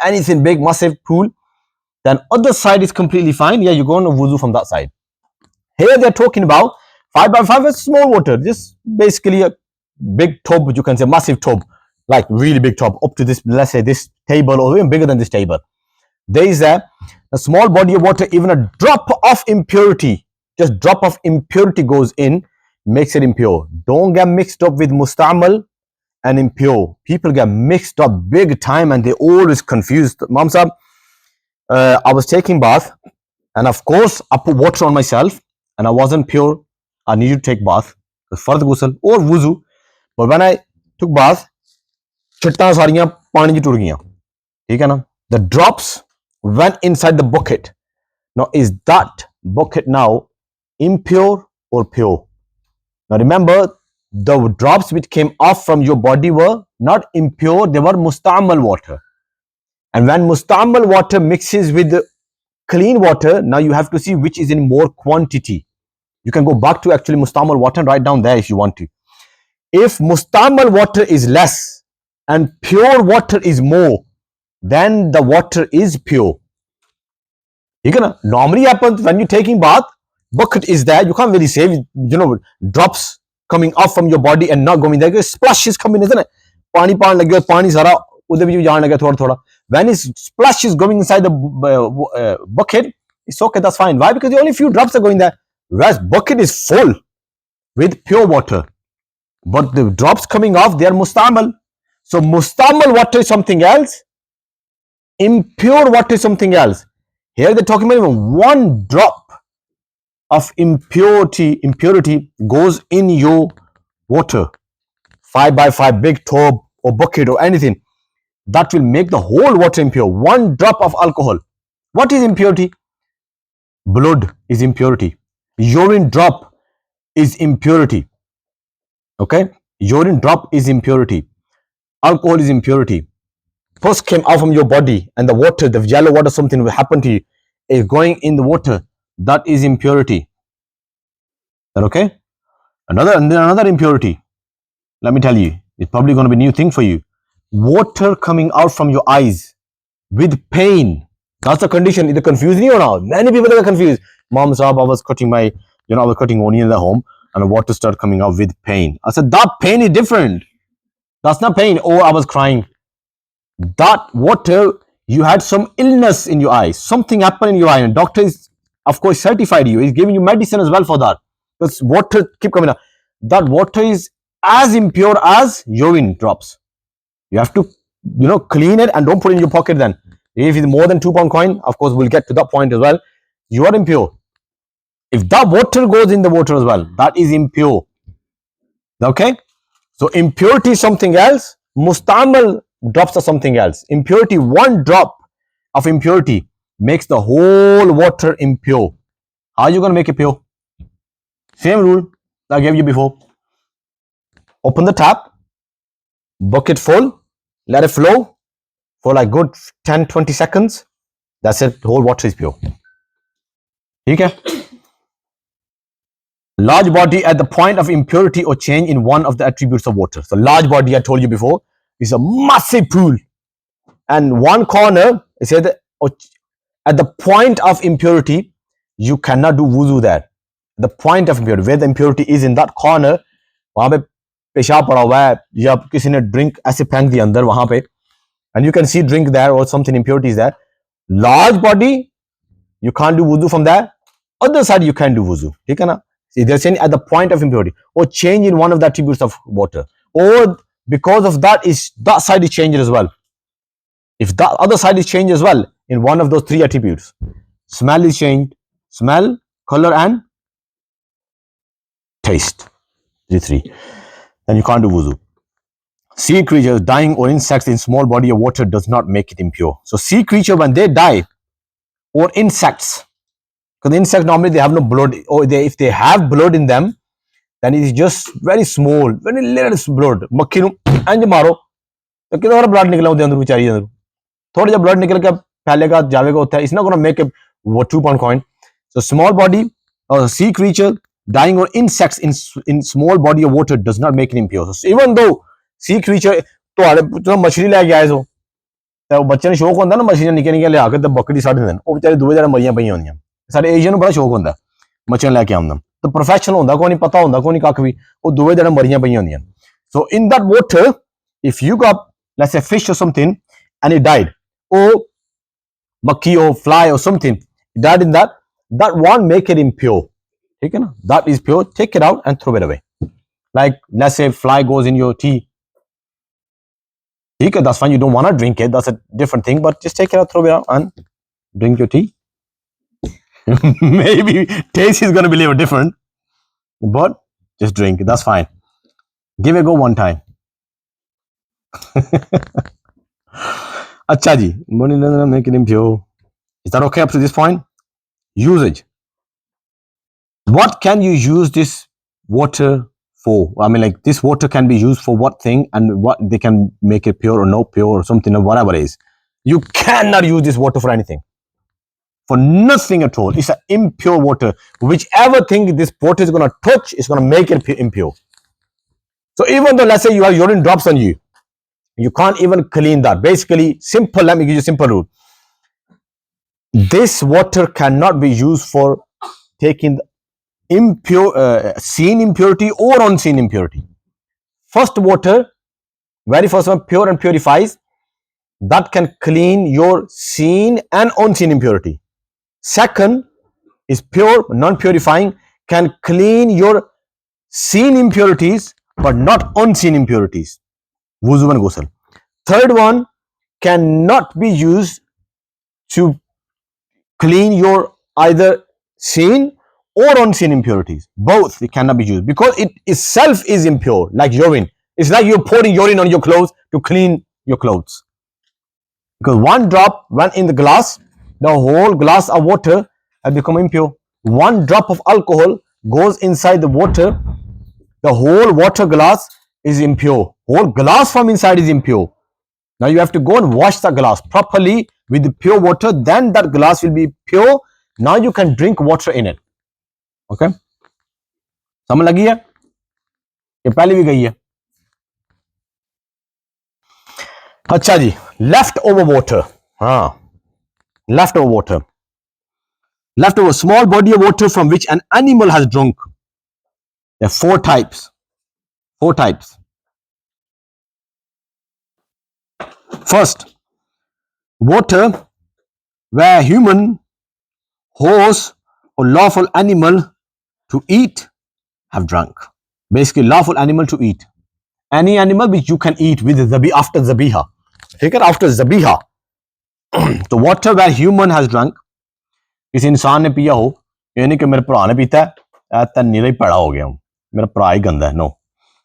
anything big massive pool, then other side is completely fine. Yeah, you're going to wuzu from that side. Here they're talking about 5 by 5 is small water, just basically a big tub, you can say massive tub, like really big tub, up to this, let's say this table or even bigger than this table. There is a small body of water, even a drop of impurity, just drop of impurity goes in, makes it impure. Don't get mixed up with mustamal and impure. People get mixed up big time and they always confused. Mom sahab, I was taking bath and of course I put water on myself and I wasn't pure. I needed to take bath, fardh ghusl or wuzu. But when I took bath, chittan sariyan pani ji tur gayan. ठीक है ना? The drops went inside the bucket. Now, is that bucket now impure or pure? Now, remember, the drops which came off from your body were not impure, they were mustamal water. And when mustamal water mixes with clean water, now you have to see which is in more quantity. You can go back to actually mustamal water and write down there if you want to. If mustamal water is less and pure water is more, then the water is pure. Normally happens when you're taking bath, bucket is there, you can't really say, drops coming off from your body and not going there. Splash is coming, isn't it? Pani sara thoda. When his splash is going inside the bucket, it's okay, that's fine. Why? Because only few drops are going there. Whereas bucket is full with pure water. But the drops coming off, they are mustamal. So mustamal water is something else. Impure water is something else. Here they're talking about even one drop of impurity goes in your water, 5 by 5 big tub or bucket or anything, that will make the whole water impure. One drop of alcohol. What is impurity? Blood is impurity. Urine drop is impurity. Okay? Urine drop is impurity. Alcohol is impurity. Pus came out from your body and the water, the yellow water, something will happen to you, is going in the water. That is impurity. That okay? Another impurity. Let me tell you, it's probably going to be a new thing for you. Water coming out from your eyes with pain. That's the condition. Is it confusing or not? Many people are confused. Mom, sahab, I was cutting I was cutting onion at home and the water started coming out with pain. I said, that pain is different. That's not pain. Or I was crying. That water, you had some illness in your eye. Something happened in your eye. And doctor is, of course, certified you. He's giving you medicine as well for that. Because water keep coming out. That water is as impure as urine drops. You have to, clean it and don't put it in your pocket then. If it's more than £2 coin, of course, we'll get to that point as well. You are impure. If that water goes in the water as well, that is impure. Okay? So impurity is something else. Mustamal drops are something else. Impurity, one drop of impurity makes the whole water impure. How are you going to make it pure? Same rule I gave you before. Open the tap, bucket full, let it flow for like good 10-20 seconds. That's it. The whole water is pure. Okay? Large body at the point of impurity or change in one of the attributes of water. So large body, I told you before, is a massive pool, and one corner, it said that at the point of impurity, you cannot do wuzu there. The point of impurity, where the impurity is in that corner, वहां पे पेशाब पड़ा हुआ है या किसी ने drink ऐसे फेंक दिया अंदर वहां पे, and you can see drink there or something impurity is there. Large body, you can't do wuzu from there. Other side, you can do wuzu. ठीक है ना? See, they're saying at the point of impurity or change in one of the attributes of water, or because of that is that side is changed as well. If that other side is changed as well in one of those three attributes, smell is changed, smell, color, and taste. The three. Then you can't do wuzu. Sea creatures dying or insects in small body of water does not make it impure. So sea creature, when they die, or insects, because insects normally they have no blood, or if they have blood in them, then it is just very small, very little blood. मक्खी नु इंज मारो तो कितना सारा blood निकला होता है अंदर बेचारी अंदर, थोड़ा सा ब्लड निकल के फैलेगा जावेगा होता है. It's not going to make a 2 pound coin. So small body or sea creature dying or insects in small body of water does not make it impure. So even though sea creature तो मछली लेके आए सो तो बच्चे ने शौक होंगे ना मछलियां निके निके लिया के बकरी साढ़े दिन वो बेचारे दुबे जरा मरियां पई होंदियां. सारे एशियन ਨੂੰ बड़ा शौक होंदा मछलियां लेके आउंदा तो प्रोफेशनल होंदा कोई नहीं पता होंदा कोई नहीं कख भी वो दुबे जरा मरियां पई होंदियां. So in that water, if you got, let's say, fish or something and it died, or monkey or fly or something died in that, that won't make it impure. Okay, na? That is pure. Take it out and throw it away. Like, let's say fly goes in your tea. Okay, that's fine. You don't want to drink it. That's a different thing. But just take it out, throw it out, and drink your tea. Maybe taste is going to be a little different, but just drink it. That's fine. Give it a go one time. Acha ji, make it impure. Is that okay up to this point? Usage. What can you use this water for? I mean, like, this water can be used for what thing, and what they can make it pure or no pure or something or whatever it is. You cannot use this water for anything. For nothing at all. It's an impure water. Whichever thing this water is going to touch, it's going to make it impure. So even though, let's say, you have urine drops on you, you can't even clean that. Basically, simple, let me give you a simple rule. This water cannot be used for taking impure, seen impurity or unseen impurity. First water, very first one, pure and purifies, that can clean your seen and unseen impurity. Second is pure, non-purifying, can clean your seen impurities but not unseen impurities. Wuzu and ghusl. Third one cannot be used to clean your either seen or unseen impurities. Both it cannot be used because it itself is impure, like urine. It's like you're pouring urine on your clothes to clean your clothes. Because one drop went in the glass, the whole glass of water has become impure. One drop of alcohol goes inside the water, the whole water glass is impure. Whole glass from inside is impure. Now you have to go and wash the glass properly with the pure water, then that glass will be pure. Now you can drink water in it. Okay? समझ लगी है? ये पहले भी गई है. अच्छा जी, leftover water. हाँ, leftover water. Leftover, small body of water from which an animal has drunk. There are 4 types. 4 types. First, water where human, horse, or lawful animal to eat have drunk. Basically, lawful animal to eat. Any animal which you can eat with zabi after zabiha. Take it after zabiha. The water where human has drunk. किसी इंसान ने पिया हो, ये नहीं कि मेरे भरा ने पीता है, तो नीला ही पड़ा हो गया हूँ, मेरा भरा ही गंदा है. No,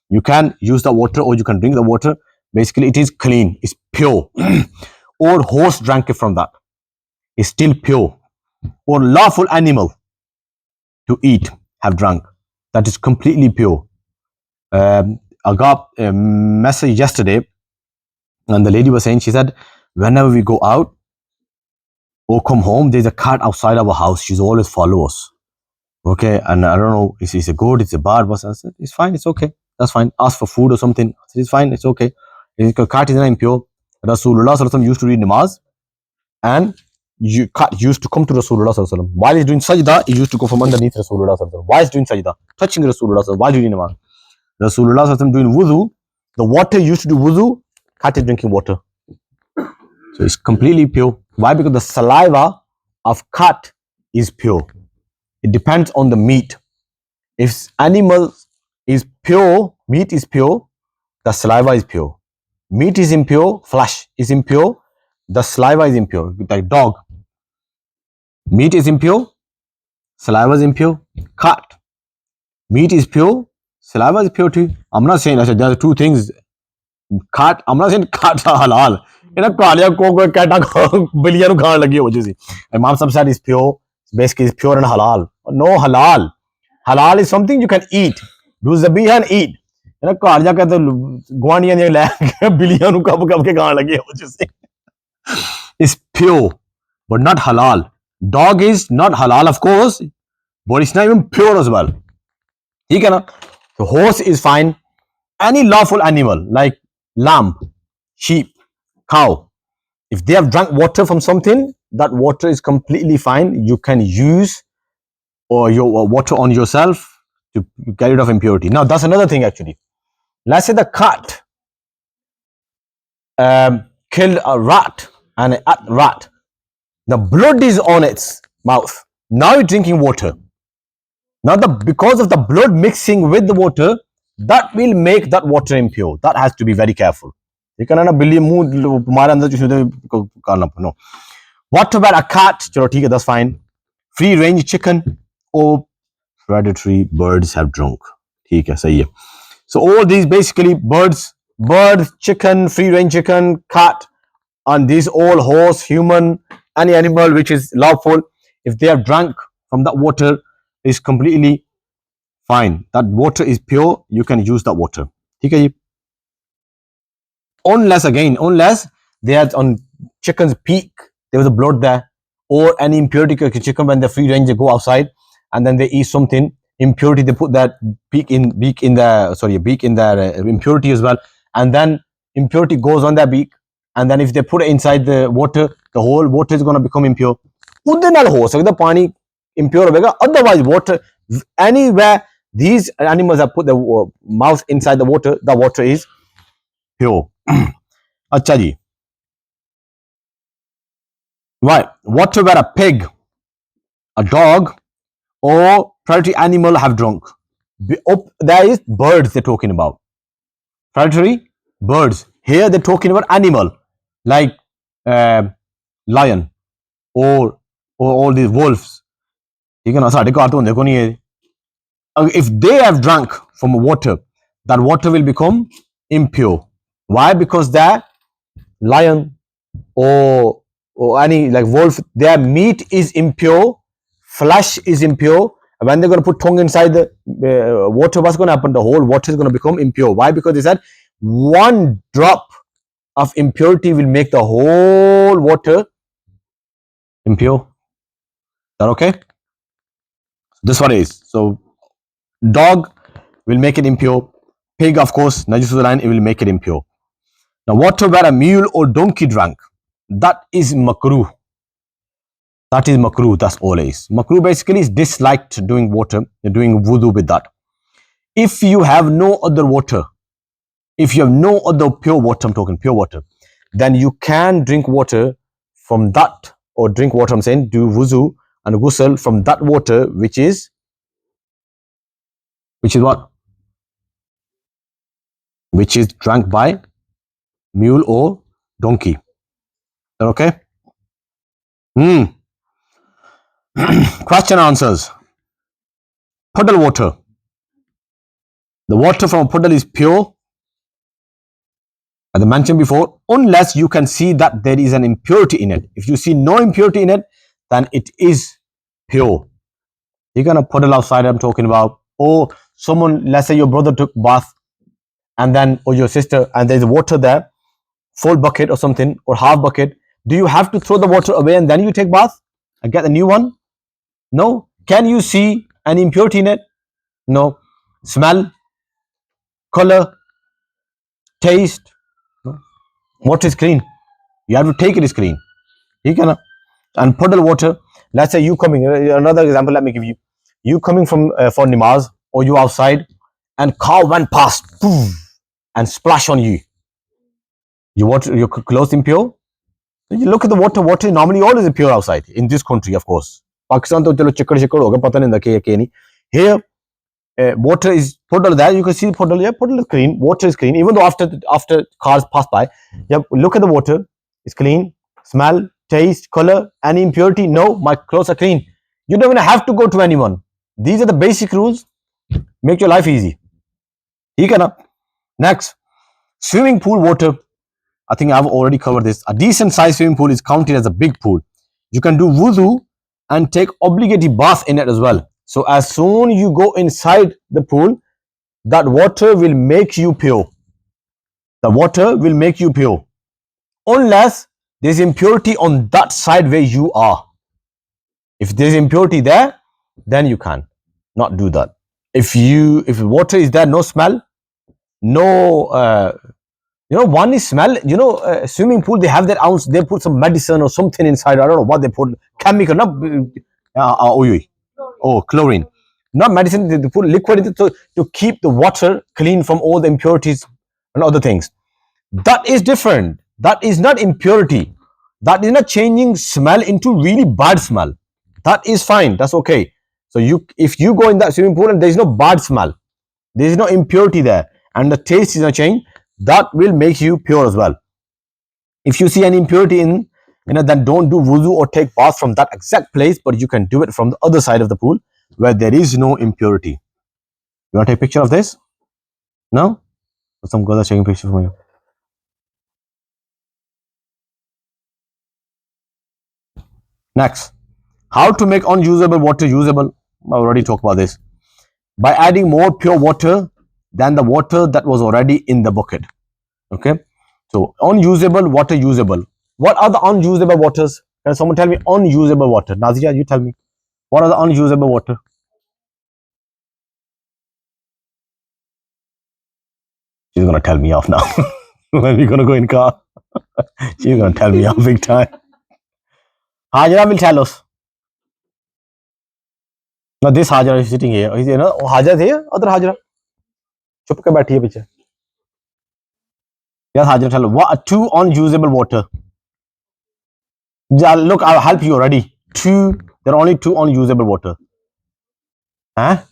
you can use the water or you can drink the water. Basically, it is clean, it's pure. Or horse drank it from that, it's still pure. Or lawful animal to eat have drunk, that is completely pure. I got a message yesterday, and the lady was saying, she said, whenever we go out or come home, there's a cat outside our house. She's always follow us. Okay, and I don't know, is it good? Is it bad? What's I said, it's fine, it's okay. That's fine. Ask for food or something. I said, it's fine, it's okay. Cat is not impure. Rasulullah Sallallahu Alaihi Wasallam used to read namaz, and cat used to come to Rasulullah Sallallahu Alaihi Wasallam. While he's doing sajda, he used to go from underneath Rasulullah Sallallahu Alaihi Wasallam. While he's doing sajda, touching Rasulullah Sallallahu Alaihi Wasallam, while doing namaz. Rasulullah Sallallahu Alaihi Wasallam doing wudu, the water used to do wudu, cat is drinking water. So it's completely pure. Why? Because the saliva of cat is pure. It depends on the meat. If animal is pure, meat is pure, the saliva is pure. Meat is impure, flesh is impure, the saliva is impure. Like dog, meat is impure, saliva is impure. Cat, meat is pure, saliva is pure too. I'm not saying, I said there are two things. Cat, I'm not saying cats are halal. You know, kalia ko cat billion nu khan lagi ho jisi. Imam Sahib said is pure, basically is pure and halal. No halal. Halal is something you can eat. Do zabiha and eat. You know, ਘਰ ਜਾ ਕੇ ਤਾਂ ਗਵਾਂਡੀਆਂ ਦੀਆਂ ਲੈ ਕੇ ਬਿੱਲੀਆਂ ਨੂੰ cup cup ਕੇ ਖਾਣ ਲੱਗੇ ਹੋ ਜਿਸ is pure but not halal. Dog is not halal, of course, but it's not even pure as well. ठीक है ना? The horse is fine. Any lawful animal like lamb, sheep, cow, if they have drunk water from something, that water is completely fine. You can use or your water on yourself to get rid of impurity. Now that's another thing actually. Let's say the cat killed a rat and it ate rat. The blood is on its mouth. Now it's drinking water. Now because of the blood mixing with the water, that will make that water impure. That has to be very careful. You can no. What about a cat? That's fine. Free range chicken or predatory birds have drunk. So all these basically birds, chicken, free range chicken, cat, and these all horse, human, any animal which is lawful, if they have drunk from that water, is completely fine. That water is pure. You can use that water. Unless they had on chicken's beak, there was a blood there, or any impurity chicken when they're free range, they go outside and then they eat something impurity, they put that beak in their impurity as well, and then impurity goes on their beak, and then if they put it inside the water, the whole water is going to become impure. ਉਹਦੇ ਨਾਲ ਹੋ ਸਕਦਾ ਪਾਣੀ impure ਹੋਵੇਗਾ, otherwise water anywhere these animals have put their mouth inside the water is pure. अच्छा जी, right, what about a pig, a dog, or predatory animal have drunk? There is birds they're talking about. Predatory birds. Here they're talking about animal like lion or all these wolves. You can if they have drunk from water, that water will become impure. Why? Because they're lion or any like wolf, their meat is impure, flesh is impure. When they're going to put tongue inside the water, what's going to happen? The whole water is going to become impure. Why? Because they said one drop of impurity will make the whole water impure. Is that okay? This one is. So dog will make it impure. Pig, of course, najisul line, it will make it impure. Now, what about a mule or donkey drank? That is makruh. That is makruh. That's all it is. Makruh basically is disliked doing water, doing wudu with that. If you have no other water, if you have no other pure water, I'm talking pure water, then you can drink water from that, or drink water, I'm saying, do wuzu and ghusl from that water, which is what? Which is drank by mule or donkey. Is that okay? Question answers. Puddle water. The water from a puddle is pure, as I mentioned before, unless you can see that there is an impurity in it. If you see no impurity in it, then it is pure. You're gonna puddle outside, I'm talking about, or someone, let's say your brother took bath, and then, or your sister, and there's water there, full bucket or something, or half bucket. Do you have to throw the water away and then you take bath and get a new one? No. Can you see Any impurity in it? No. Smell, color, taste. No. Water is clean. You have to take it is clean. You can and puddle water. Let's say you coming. Another example. Let me give you. You coming from for namaz, or you outside, and car went past, poof, and splash on you. Your clothes impure. You look at the water. Water is normally always pure outside in this country, of course. Pakistan to chalo chikkad chikkad hoga pata nahi ke nahi. Here, water is puddle there. You can see puddle. Yeah, puddle is clean. Water is clean. Even though after cars pass by, yeah, look at the water. It's clean. Smell, taste, color, any impurity? No, my clothes are clean. You don't even have to go to anyone. These are the basic rules. Make your life easy. Next, swimming pool water. I think I've already covered this. A decent sized swimming pool is counted as a big pool. You can do wudu and take obligatory bath in it as well. So as soon you go inside the pool, that water will make you pure. The water will make you pure. Unless there's impurity on that side where you are. If there's impurity there, then you can not do that. If water is there, no smell, no one is smell. Swimming pool, they have their ounce, they put some medicine or something inside. I don't know what they put, chemical, not chlorine, not medicine. They put liquid in it to keep the water clean from all the impurities and other things. That is different. That is not impurity. That is not changing smell into really bad smell. That is fine. That's okay. So if you go in that swimming pool and there is no bad smell, there is no impurity there, and the taste is not changed, that will make you pure as well. If you see any impurity in, then don't do wuzu or take bath from that exact place, but you can do it from the other side of the pool where there is no impurity. You want to take a picture of this? No? Some girls are taking pictures for you. Next, how to make unusable water usable. I already talked about this. By adding more pure water than the water that was already in the bucket. Okay, so unusable water usable. What are the unusable waters? Can someone tell me unusable water? Nazia, you tell me. What are the unusable water? She's gonna tell me off now. When we're gonna go in car, she's gonna tell me off big time. Hajra will tell us. Now this Hajra is sitting here. Hajra is here. Other Hajra. Chup ke बैठी है पीछे. Yes, Hajra, tell us. What are two unusable water? Yeah, look, I'll help you already. There are only two unusable water. Huh?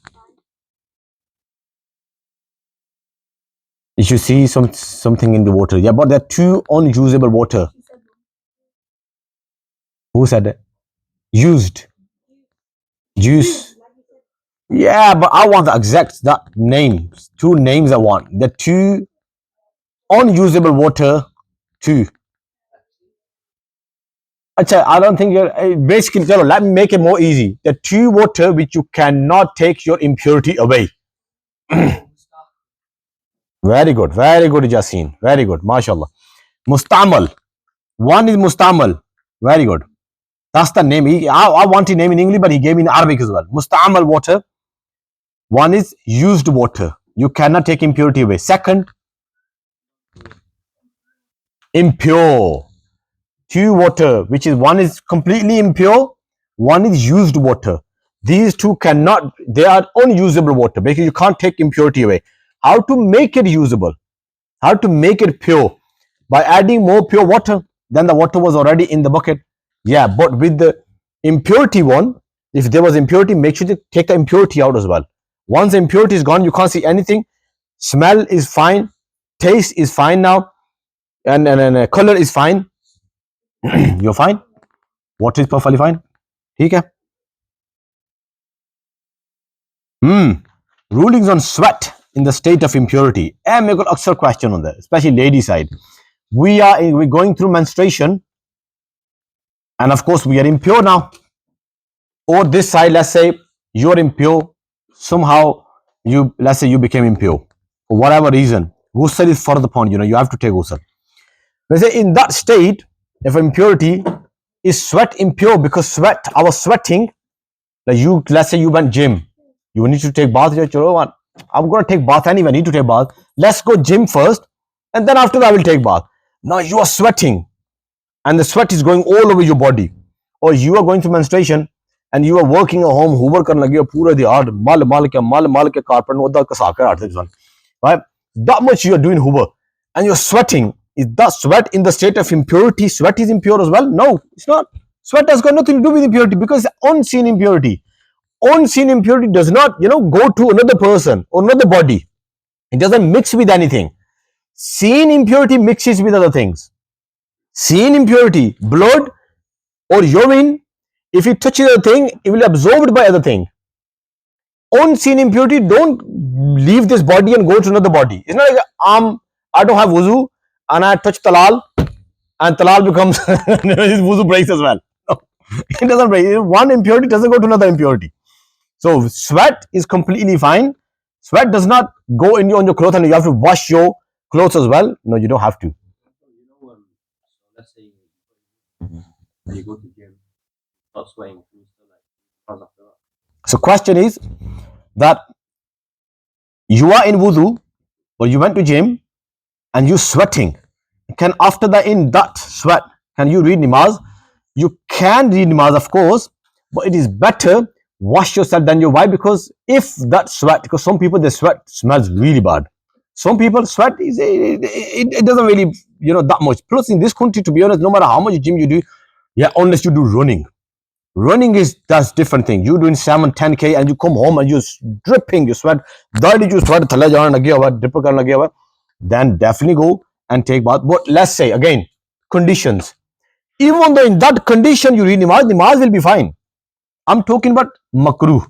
You should see something in the water. Yeah, but there are two unusable water. Who said it? Used. Juice. Yeah, but I want the exact name. Two names I want. The two unusable water. Two. Achha, I don't think you're basically. Let me make it more easy. The two water which you cannot take your impurity away. Very good, Yasin. Very good, mashallah. Mustamal. One is Mustamal. Very good. That's the name. I want his name in English, but he gave me in Arabic as well. Mustamal water. One is used water. You cannot take impurity away. Second, impure. Two water, which is one is completely impure, one is used water. These two cannot, they are unusable water because you can't take impurity away. How to make it usable? How to make it pure? By adding more pure water than the water was already in the bucket. Yeah, but with the impurity one, if there was impurity, make sure to take the impurity out as well. Once the impurity is gone, you can't see anything. Smell is fine. Taste is fine now. And color is fine. You're fine. Water is perfectly fine. Okay. Rulings on sweat in the state of impurity. I make a question on that, especially lady side. We're going through menstruation, and of course we are impure now. Or this side, let's say you're impure. Somehow let's say you became impure for whatever reason. Ghusl is further upon you have to take ghusl. Let's say in that state, if impurity is sweat impure because I was sweating. Let's say you went gym You need to take bath. Chalo, I'm going to take bath anyway. I need to take bath. Let's go gym first, and then after that I will take bath. Now you are sweating, and the sweat is going all over your body, or you are going through menstruation, and you are working at home, hoover karne lage pura the art mal ke carpet no da kasa kar this one, right? That much you are doing hoover, and you're sweating. Is that sweat in the state of impurity? Sweat is impure as well? No, it's not. Sweat has got nothing to do with impurity because it's unseen impurity. Unseen impurity does not, go to another person or another body. It doesn't mix with anything. Seen impurity mixes with other things. Seen impurity, blood or urine, if it touches a thing, it will be absorbed by other thing. Unseen impurity don't leave this body and go to another body. It's not like I don't have wuzu and I touch talal and talal becomes his wuzu breaks as well. No, it doesn't break. One impurity doesn't go to another impurity. So sweat is completely fine. Sweat does not go in on your clothes and you have to wash your clothes as well. No, you don't have to. Let's say you go to gym, start sweating, like after that. So question is that you are in wudu or you went to gym and you sweating. Can after that in that sweat, can you read namaz? You can read namaz, of course, but it is better wash yourself than your wife because if that sweat, because some people their sweat smells really bad. Some people sweat is it doesn't really that much. Plus in this country, to be honest, no matter how much gym you do, yeah, unless you do running. Running is that's different thing. You doing 7-10K and you come home and you're dripping, you sweat. You sweat, then definitely go and take bath. But let's say again, conditions. Even though in that condition you read namaz will be fine. I'm talking about makruh,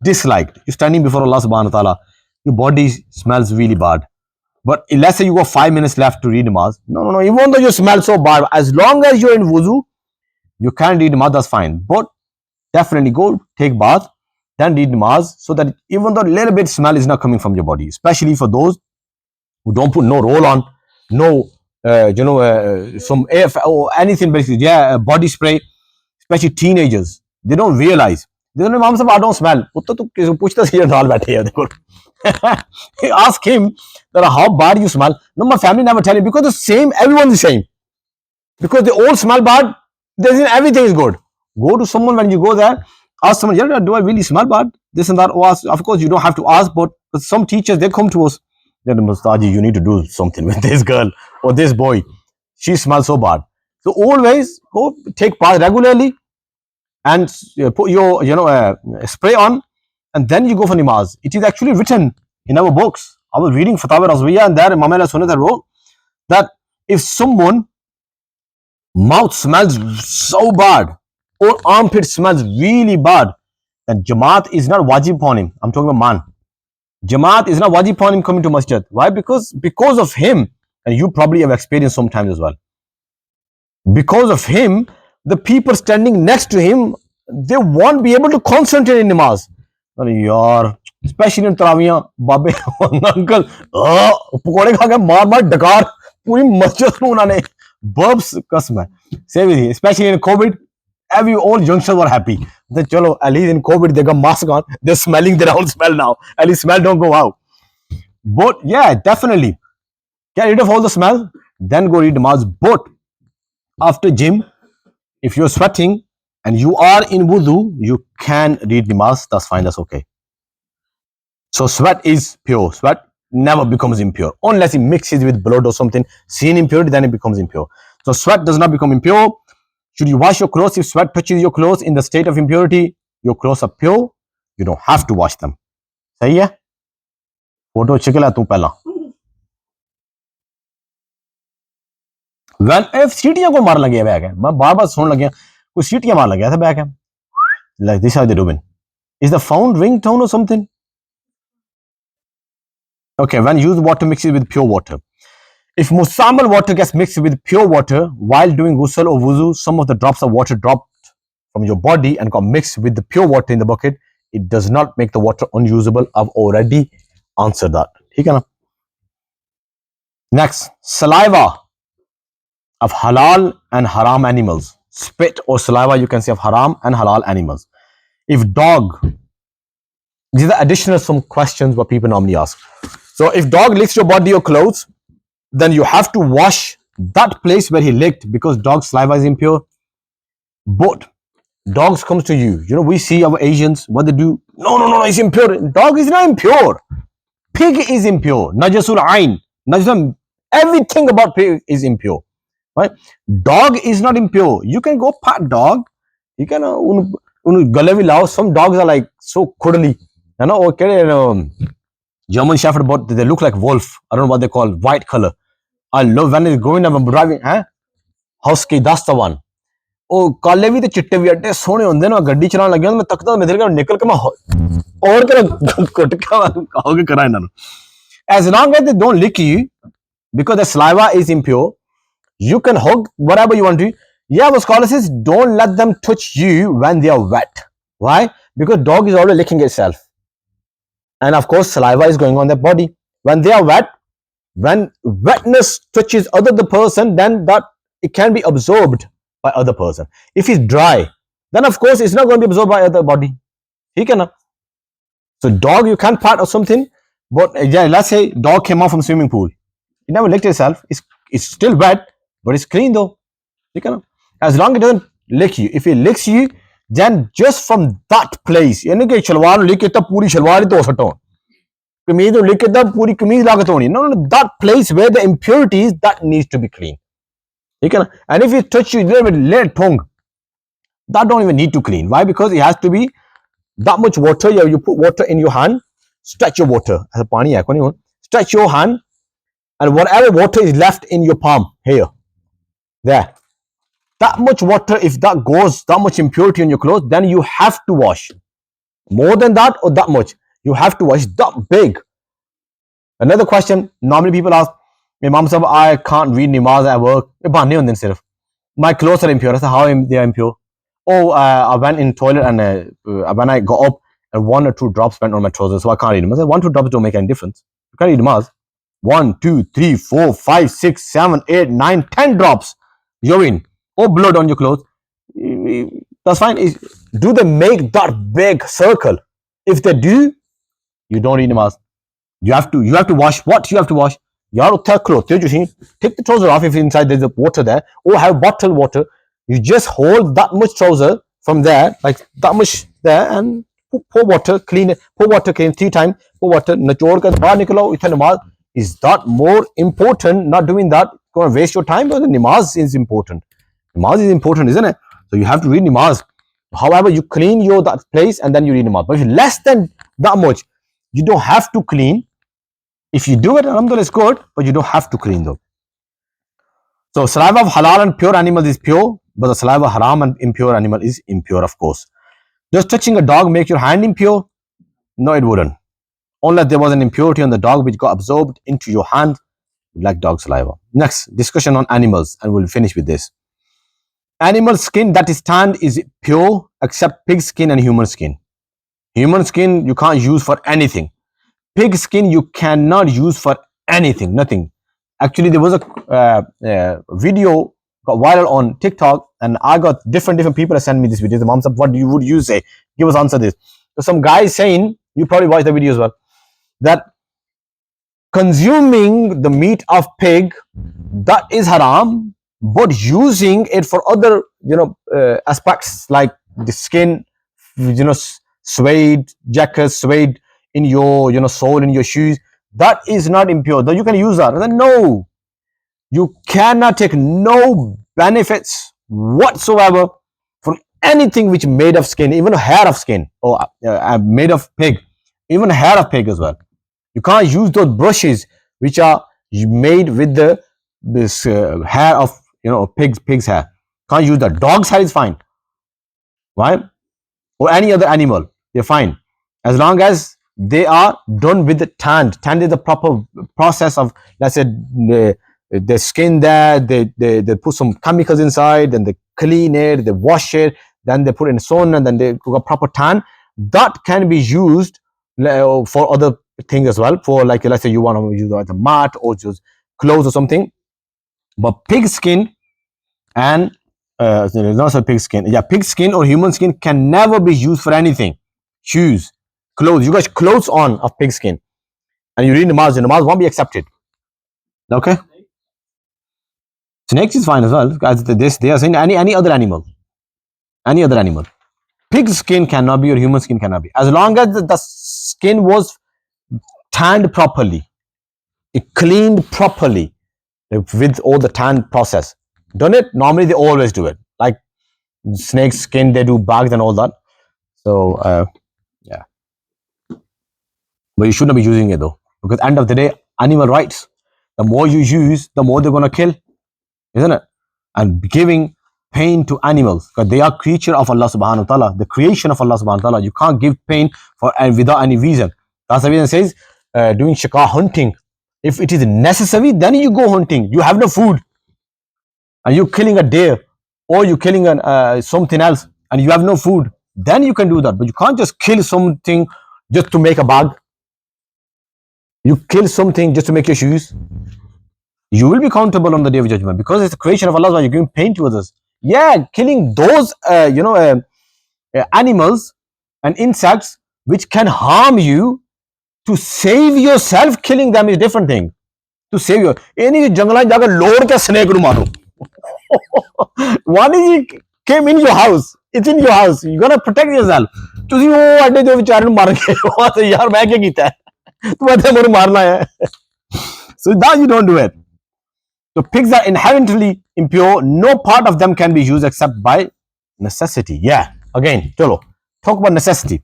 disliked. You're standing before Allah subhanahu wa ta'ala, your body smells really bad. But let's say you got 5 minutes left to read namaz. No. Even though you smell so bad, as long as you're in wuzu, you can read namaz, that's fine. But definitely go take bath, then read namaz, so that even though a little bit smell is not coming from your body, especially for those who don't put no roll on, no, some air or anything basically, body spray, especially teenagers, they don't realize. They don't know, Mom, I don't smell. Ask him that how bad you smell. No, my family never tell you because the same, everyone's the same. Because they all smell bad, everything is good. Go to someone when you go there, ask someone, yeah, do I really smell bad? This and that. Or ask, of course, you don't have to ask, but some teachers, they come to us, Mustaji, you need to do something with this girl or this boy. She smells so bad. So always go take bath regularly and put your spray on, and then you go for namaz. It is actually written in our books. I was reading Fatawa Razwiya, and there Imam Sunnah wrote that if someone mouth smells so bad or armpit smells really bad, then Jamaat is not wajib upon him. I'm talking about man. Jamaat is not wajib upon him coming to masjid. Why? Because of him, and you probably have experienced sometimes as well. Because of him, the people standing next to him, they won't be able to concentrate in namaz. Yaar, especially in Tarawiyan, Babe, uncle, pakode kha ke maar dakar, puri masjid mein unhone burps kasm hai. Same with you, especially in COVID, all youngsters were happy. They chalo, at least in COVID they got mask on, they're smelling their own smell now. At least smell don't go out. But yeah, definitely get rid of all the smell, then go read namaz. But after gym, if you're sweating and you are in wudu, you can read namaz. That's fine. That's okay. So sweat is pure. Sweat never becomes impure unless it mixes with blood or something. Seen impurity, then it becomes impure. So sweat does not become impure. Should you wash your clothes if sweat touches your clothes in the state of impurity? Your clothes are pure. You don't have to wash them. सही है? Photo छिकला तू पहला. Well, if सीटियां को मार लगे bag है, मैं बार-बार सुन लगे कोई सीटियां मार लगे था बैग है. Like this how they doing. Is the phone ringtone or something? Okay, when use water mixes with pure water. If musamal water gets mixed with pure water while doing ghusl or wuzu, some of the drops of water dropped from your body and got mixed with the pure water in the bucket, it does not make the water unusable. I've already answered that. Next, saliva of halal and haram animals. Spit or saliva, you can say, of haram and halal animals. If dog These are additional some questions what people normally ask. So if dog licks your body or clothes, then you have to wash that place where he licked because dog saliva is impure. But dogs comes to you. You know, we see our Asians, what they do. No, no, no, no, it's impure. Dog is not impure. Pig is impure. Najasul ain. Najasul, everything about pig is impure. Right? Dog is not impure. You can go pat dog. You can gale vi lao. Some dogs are like so cuddly. You know, okay, German Shepherd, but they look like wolf. I don't know what they call white color. I love when it's going up and driving. Huh? Husky, that's the one. ਉਹ ਕਾਲੇ ਵੀ ਤੇ ਚਿੱਟੇ ਵੀ ਐਡੇ ਸੋਹਣੇ ਹੁੰਦੇ ਨਾ ਗੱਡੀ ਚਲਾਉਣ ਲੱਗਿਆ ਮੈਂ ਤੱਕਦਾ ਮੇਰੇ ਕੋਲ ਨਿਕਲ ਕੇ ਮੈਂ ਹੋਰ ਕਿਹੜਾ ਕੁੱਟ ਕੇ ਕਹੋਗੇ ਕਰਾਂ ਇਹਨਾਂ ਨੂੰ as long as they don't lick you because the saliva is impure you can hug whatever you want to. Yeah, but scholar says don't let them touch you when they are wet. Why? Because dog is already licking itself and of course saliva is going on their body when they are wet. When wetness touches other the person, then that it can be absorbed by other person. If it's dry, then of course it's not going to be absorbed by other body. He cannot. So dog you can't pat or something, but yeah, let's say dog came out from swimming pool. It never licked itself. It's still wet, but it's clean though. You cannot. As long as it doesn't lick you. If it licks you, then just from that place, यानी कि शलवार लिख के तब पूरी शलवार ही धो सकता हूँ. कमीज लिख के तब पूरी कमीज ला के Dhoni. No, no, that place where the impurities that needs to be clean. You can, and if it touch you a little bit late tongue, that don't even need to clean. Why? Because it has to be that much water. You put water in your hand, stretch your water. Stretch your hand, and whatever water is left in your palm here, there, that much water. If that goes, that much impurity on your clothes, then you have to wash. More than that or that much, you have to wash. That big. Another question. Normally people ask, Imam Sahib, I can't read namaz at work. My clothes are impure. I said, how are they impure? Oh, I went in toilet and when I got up, 1 or 2 drops went on my trousers, so I can't read namaz. I said, 1 or 2 drops don't make any difference. You can't read namaz. 1, 2, 3, 4, 5, 6, 7, 8, 9, 10 drops urine or blood on your clothes. That's fine. Do they make that big circle? If they do, you don't read namaz. You have to wash. What you have to wash? यार उत्थे खलोते हो तुसीं take the trouser off if inside there's a water there or have bottled water. You just hold that much trouser from there, like that much there, and pour water, clean it, pour water clean 3 times, pour water निचोड़ के बाहर निकलो. इतने नमाज. Is that more important? Not doing that, going to waste your time, but the namaz is important. Namaz is important, isn't it? So you have to read namaz. However, you clean your that place and then you read namaz. But if less than that much, you don't have to clean. If you do it, alhamdulillah, it's good, but you don't have to clean though. So saliva of halal and pure animals is pure, but the saliva of haram and impure animal is impure, of course. Does touching a dog make your hand impure? No, it wouldn't. Unless there was an impurity on the dog which got absorbed into your hand, like dog saliva. Next, discussion on animals, and we'll finish with this. Animal skin that is tanned is pure, except pig skin and human skin. Human skin you can't use for anything. Pig skin you cannot use for anything, nothing. Actually, there was a video got viral on TikTok, and I got different people that sent me this video. The mom said, "What would you say? Give us answer this." So some guy is saying, you probably watched the video as well, that consuming the meat of pig that is haram, but using it for other aspects like the skin, suede jackets, suede in your sole in your shoes, that is not impure. Though you can use that. And then no, you cannot take no benefits whatsoever from anything which made of skin, even hair of skin, or made of pig, even hair of pig as well. You can't use those brushes which are made with this hair of pig's hair. Can't use that. Dog's hair is fine, right? Or any other animal, they're fine as long as they are done with the tanned. Tanned is the proper process of, let's say, the skin there, they put some chemicals inside, then they clean it, they wash it, then they put it in the sun, and then they cook a proper tan. That can be used for other things as well. For, like, let's say you want to use a mat or just clothes or something. But pig skin and not so pig skin. Yeah, pig skin or human skin can never be used for anything. Shoes clothes, you got clothes on of pig skin, and you read namaz, the namaz won't be accepted. Okay? Snakes is fine as well. As they are saying any other animal. Any other animal. Pig skin cannot be or human skin cannot be. As long as the skin was tanned properly, it cleaned properly with all the tan process. Done it? Normally they always do it. Like snake skin, they do bags and all that. So yeah. But you shouldn't be using it though. Because end of the day, animal rights. The more you use, the more they're gonna kill, isn't it? And giving pain to animals because they are creature of Allah subhanahu wa ta'ala, the creation of Allah subhanahu wa ta'ala. You can't give pain for and without any reason. That's the reason it says doing shikar hunting. If it is necessary, then you go hunting. You have no food and you're killing a deer or you're killing something else and you have no food, then you can do that. But you can't just kill something just to make a bag. You kill something just to make your shoes. You will be accountable on the day of judgment because it's the creation of Allah. You're giving pain to others. Yeah, killing those animals and insects which can harm you to save yourself. Killing them is a different thing. To save you, any jungle jaga lord ke snake nu maro. One is he came in your house. It's in your house. You gotta protect yourself. ਤੁਸੀਂ ਉਹ ਅੱਡੇ ਦੇ ਵਿਚਾਰੇ ਨੂੰ ਮਾਰ ਕੇ ਉਹ ਤੇ ਯਾਰ ਮੈਂ ਕੀ ਕੀਤਾ ਤੂੰ ਇੱਥੇ ਮੈਨੂੰ ਮਾਰਨਾ ਹੈ. So that you don't do it. So pigs are inherently impure. No part of them can be used except by necessity. Yeah. Again, chalo. Talk about necessity.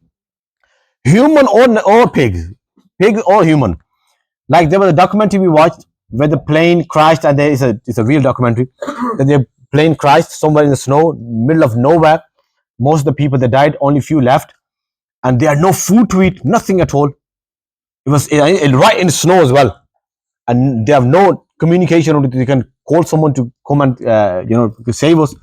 Human or pig. Pig or human. Like there was a documentary we watched where the plane crashed, and it's a real documentary. That the plane crashed somewhere in the snow, middle of nowhere. Most of the people that died, only few left, and they had no food to eat, nothing at all. It was right in the snow as well, and they have no communication. They can call someone to come and to save us.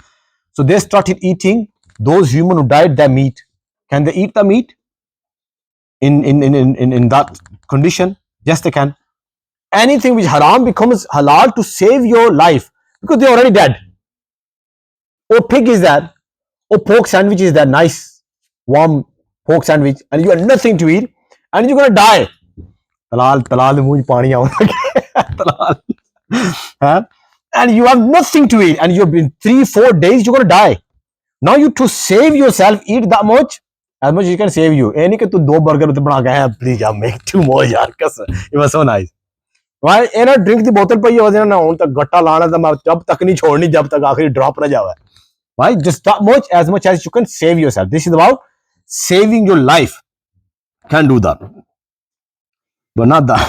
So they started eating those human who died their meat. Can they eat the meat in that condition? Yes, they can. Anything which haram becomes halal to save your life because they're already dead. Or pig is that, or pork sandwich is that nice warm pork sandwich, and you have nothing to eat, and you're gonna die. Talal muh pani talal. And you have nothing to eat, and you've been 3-4 days, you're gonna die. Now you to save yourself, eat that much, as much as you can save you. Any ke tu 2 burger utte bana ke please yaar make 2 more yaar. It was so nice. Why drink the bottle pai ho jana hun tak gatta lana ta jab tak nahi chhodni jab tak aakhiri drop na jawe. Why? Just that much as you can save yourself. This is about saving your life. Can do that, but not that.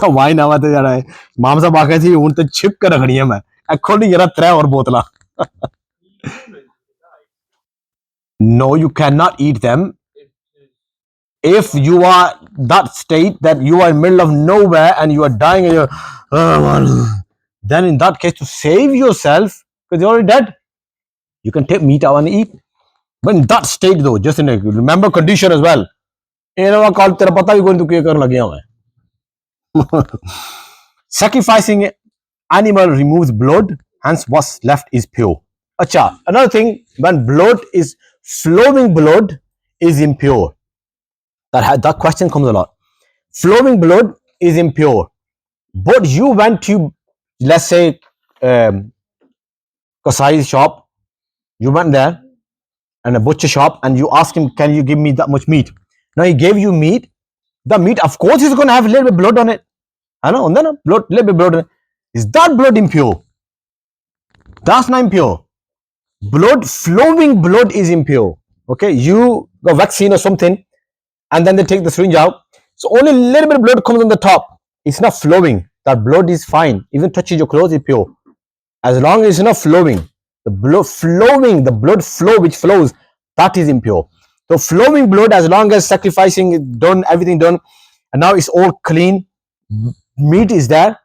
Why now? Mom साहब आके थी उन तो छिप कर रखनी है मैं. खोली जरा 3 और बोतला. No, you cannot eat them. If you are that state that you are in the middle of nowhere and you are dying and you're, then in that case to save yourself, because you're already dead, you can take meat out and eat. But in that state though, just in a remember condition as well. Sacrificing animal removes blood, hence what's left is pure. Acha, another thing, when blood is flowing, blood is impure. That question comes a lot. Flowing blood is impure, but you went to, let's say, Kasai's shop. You went there and a butcher shop, and you asked him, "Can you give me that much meat?" Now he gave you meat. The meat, of course, is going to have a little bit of blood on it. I know, and then blood, little bit of blood on it. Is that blood impure? That's not impure. Blood, flowing blood is impure. Okay, you got vaccine or something, and then they take the syringe out. So only a little bit of blood comes on the top. It's not flowing. That blood is fine. Even touching your clothes is pure. As long as it's not flowing. The blood flowing, the blood flow which flows, that is impure. So flowing blood, as long as sacrificing is done, everything done, and now it's all clean, meat is there,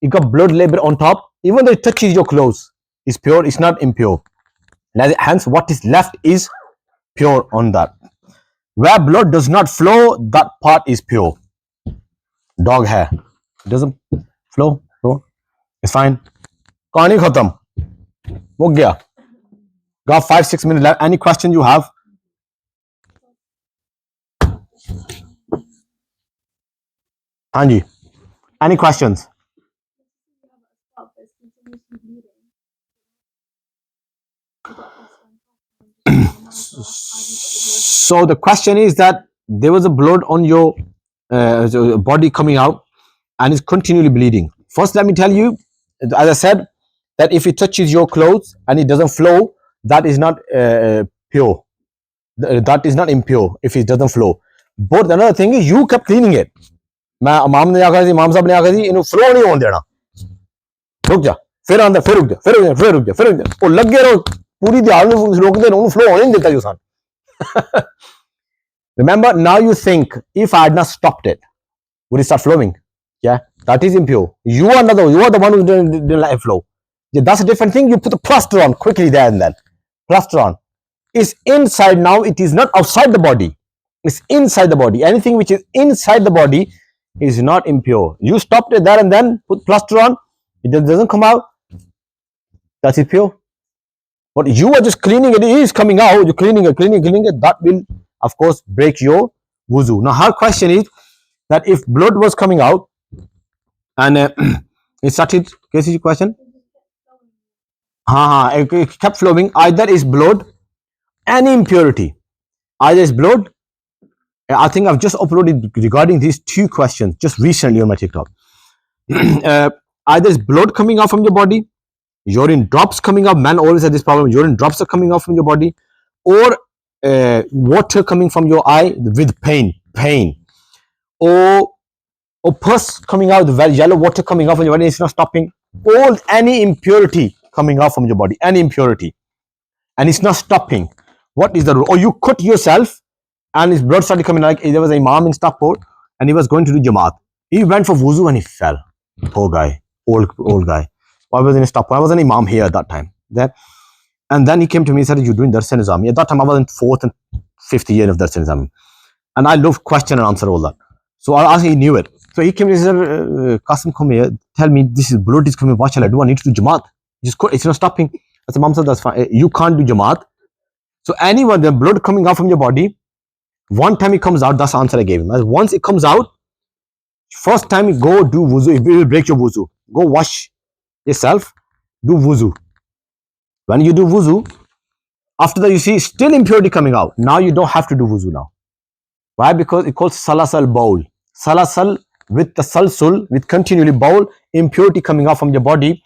you got blood a little bit on top, even though it touches your clothes, it's pure, it's not impure. Hence, what is left is pure on that. Where blood does not flow, that part is pure. Dog hair, it doesn't flow, it's fine. Kahani khatam. Ho gaya. Got 5-6 minutes left. Any question you have? Anji, any questions? So the question is that there was a blood on your body coming out and is continually bleeding. First, let me tell you, as I said, that if it touches your clothes and it doesn't flow, that is not pure. That is not impure if it doesn't flow. But another thing is you kept cleaning it. मैं इमाम ने आखा सी इमाम साहब ने आखा सी इन्हें flow नहीं होने देना रुक जा फिर आंदा फिर रुक जा फिर रुक जा फिर रुक जा फिर रुक जा वो लग गया रहो पूरी दिहाड़ में रोकते रहो फ्लो होने नहीं देता जो सान remember now you think if I had not stopped it would it start flowing yeah that is impure you are the one who didn't let it flow yeah, that's a different thing you put the plaster on quickly there and then plaster on is inside now it is not outside the body it's inside the body anything which is inside the body is not impure you stopped it there and then put plaster on it doesn't come out that's it pure but you are just cleaning it is coming out you're cleaning it that will of course break your wuzu now her question is that if blood was coming out and it started कैसी question it kept flowing either is blood any impurity either is blood I think I've just uploaded regarding these two questions just recently on my TikTok either is blood coming out from your body urine drops coming out men always have this problem urine drops are coming out from your body or water coming from your eye with pain or pus coming out the yellow water coming out from your body it's not stopping all any impurity coming out from your body any impurity and it's not stopping what is the rule or you cut yourself and his blood started coming like there was an imam in Stockport and he was going to do Jamaat he went for wuzu and he fell poor guy old guy I was in Stockport I was an imam here at that time there and then he came to me and said you're doing Darsan Nizami at that time I was in 4th and 5th year of Darsan Nizami and I love question and answer all that so I asked him he knew it so he came to me and said Qasim come here tell me this is blood is coming what shall I do I need to do Jamaat it's not stopping I said mom said that's fine you can't do Jamaat so anyone the blood coming out from your body one time it comes out that's the answer I gave him as once it comes out first time you go do wuzu it will break your wuzu go wash yourself do wuzu when you do wuzu after that you see still impurity coming out now you don't have to do wuzu now why because it calls salasal bowl salasal with the salsul with continually bowl impurity coming out from your body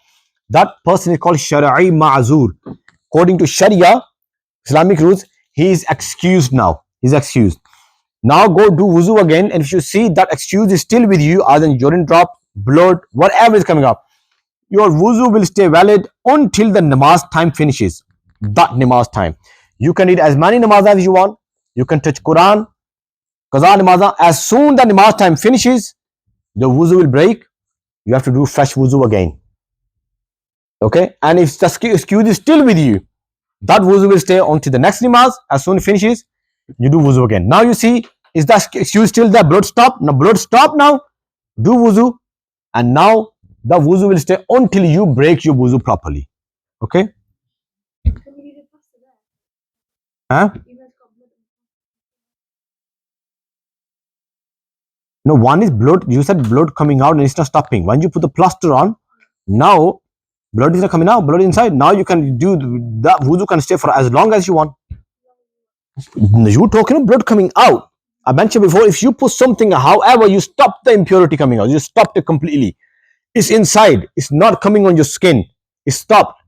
that person is called shari'i ma'zur according to sharia Islamic rules he is excused now he's excused now go do wuzu again and if you see that excuse is still with you either urine drop blood whatever is coming up your wuzu will stay valid until the namaz time finishes that namaz time you can read as many namaz as you want you can touch Quran qaza namaz as soon the namaz time finishes the wuzu will break you have to do fresh wuzu again okay and if the excuse is still with you that wuzu will stay until the next namaz as soon as it finishes you do wuzu again now you see is that excuse still there blood stop now blood stop now do wuzu and now the wuzu will stay until you break your wuzu properly okay huh? No one is blood you said blood coming out and it's not stopping when you put the plaster on now blood is not coming out blood inside now you can do that wuzu can stay for as long as you want you talking about blood coming out I mentioned before if you put something however you stop the impurity coming out you stopped it completely it's inside it's not coming on your skin it's stopped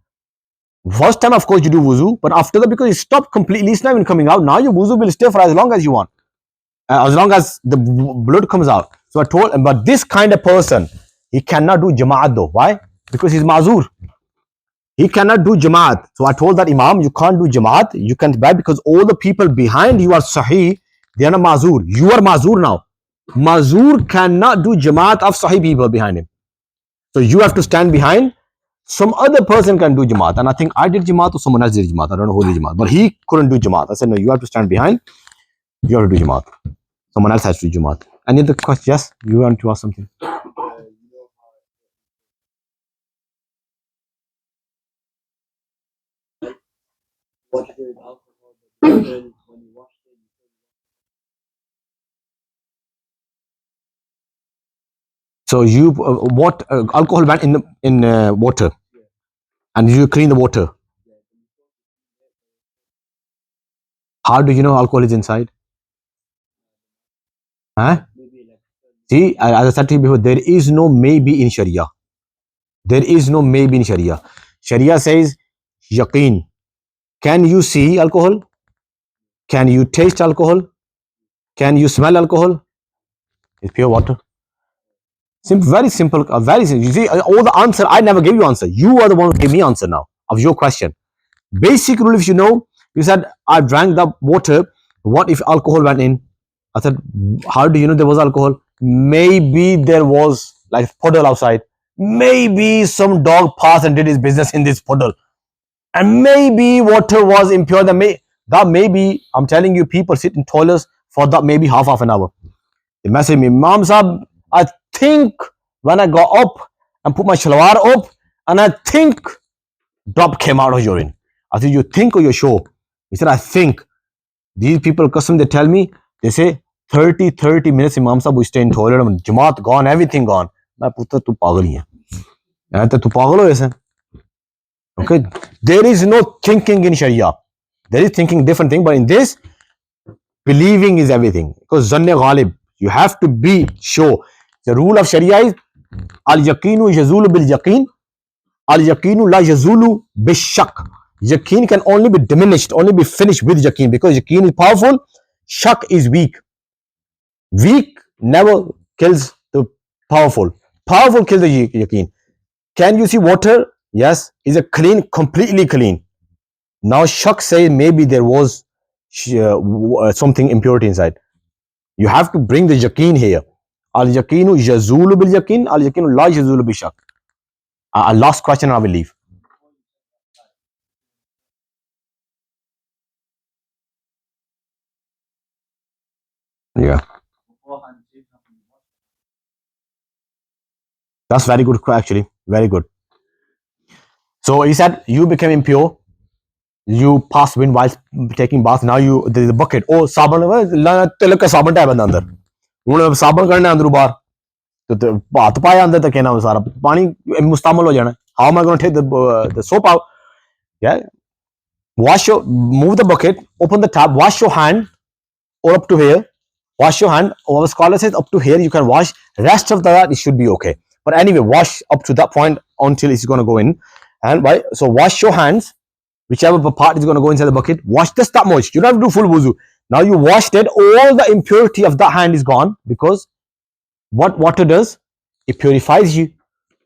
first time of course you do wuzu but after that because it stopped completely it's not even coming out now your wuzu will stay for as long as you want as long as the blood comes out so I told him but this kind of person he cannot do Jamaat though why because he's mazur he cannot do Jamaat so I told that imam you can't do Jamaat you can't buy because all the people behind you are sahih they are not mazur you are mazur now mazur cannot do Jamaat of sahih people behind him so you have to stand behind some other person can do Jamaat and I think I did Jamaat or someone else did Jamaat I don't know who did Jamaat but he couldn't do Jamaat I said no you have to stand behind you have to do Jamaat someone else has to do Jamaat any other question yes you want to ask something What to do with alcohol, but when you wash it, So you what alcohol went in water, and you clean the water. How do you know alcohol is inside? Huh? Maybe like See, as I said to you before, there is no maybe in Sharia. There is no maybe in Sharia. Sharia says yaqeen. Can you see alcohol? Can you taste alcohol? Can you smell alcohol? It's pure water. Very simple. Very simple. You see, all the answer I never gave you answer. You are the one who gave me answer now of your question. Basic rule, if you know, you said I drank the water. What if alcohol went in? I said, how do you know there was alcohol? Maybe there was like puddle outside. Maybe some dog passed and did his business in this puddle, and maybe water was impure. That maybe I'm telling you, people sit in toilets for that maybe half an hour. They message me, Mom Sab, I think when I got up and put my shalwar up, and I think drop came out of urine. I said, you think or you're sure? He said, I think. These people, custom, they tell me, they say 30 minutes, Imam Sahib, we stay in toilet, Jamaat gone, everything gone. मैं पूछता तू पागल ही है यार तो तू पागल हो ऐसे okay there is no thinking in Sharia, there is thinking different thing, but in this believing is everything because zanne ghalib, you have to be sure. The rule of Sharia is al yaqinu yazulu bil yaqin, al yaqinu la yazulu bil shak. Yaqeen can only be diminished, only be finished with yaqeen, because yaqeen is powerful, shak is weak. Weak never kills the powerful. Powerful kills the yaqeen. Can you see water? Yes. Is it clean? Completely clean. Now shak says maybe there was something impurity inside. You have to bring the yaqeen here. Al yaqeenu yazulu bil yaqeen, al yaqeenu la yazulu bil shak. Last question, I will leave. Yeah, beforehand, you have to watch. that's very good. Actually, very good. So he said you became impure. You passed wind while taking bath. Now you there is a bucket. Oh, साबन तिलक का साबन type बंदा अंदर. उन्होंने साबन करना अंदर बाहर. तो हाथ पाया अंदर तक कहना सारा पानी मुस्तमल हो जाना. How am I going to take the soap out? Yeah. Move the bucket. Open the tap. Wash your hand or up to here. Wash your hand. Our scholar says up to here you can wash. Rest of that it should be okay. But anyway, wash up to that point until it's going to go in. And why? So wash your hands, whichever part is going to go inside the bucket. Wash just that much. You don't have to do full wuzu. Now you washed it. All the impurity of that hand is gone because what water does? It purifies you.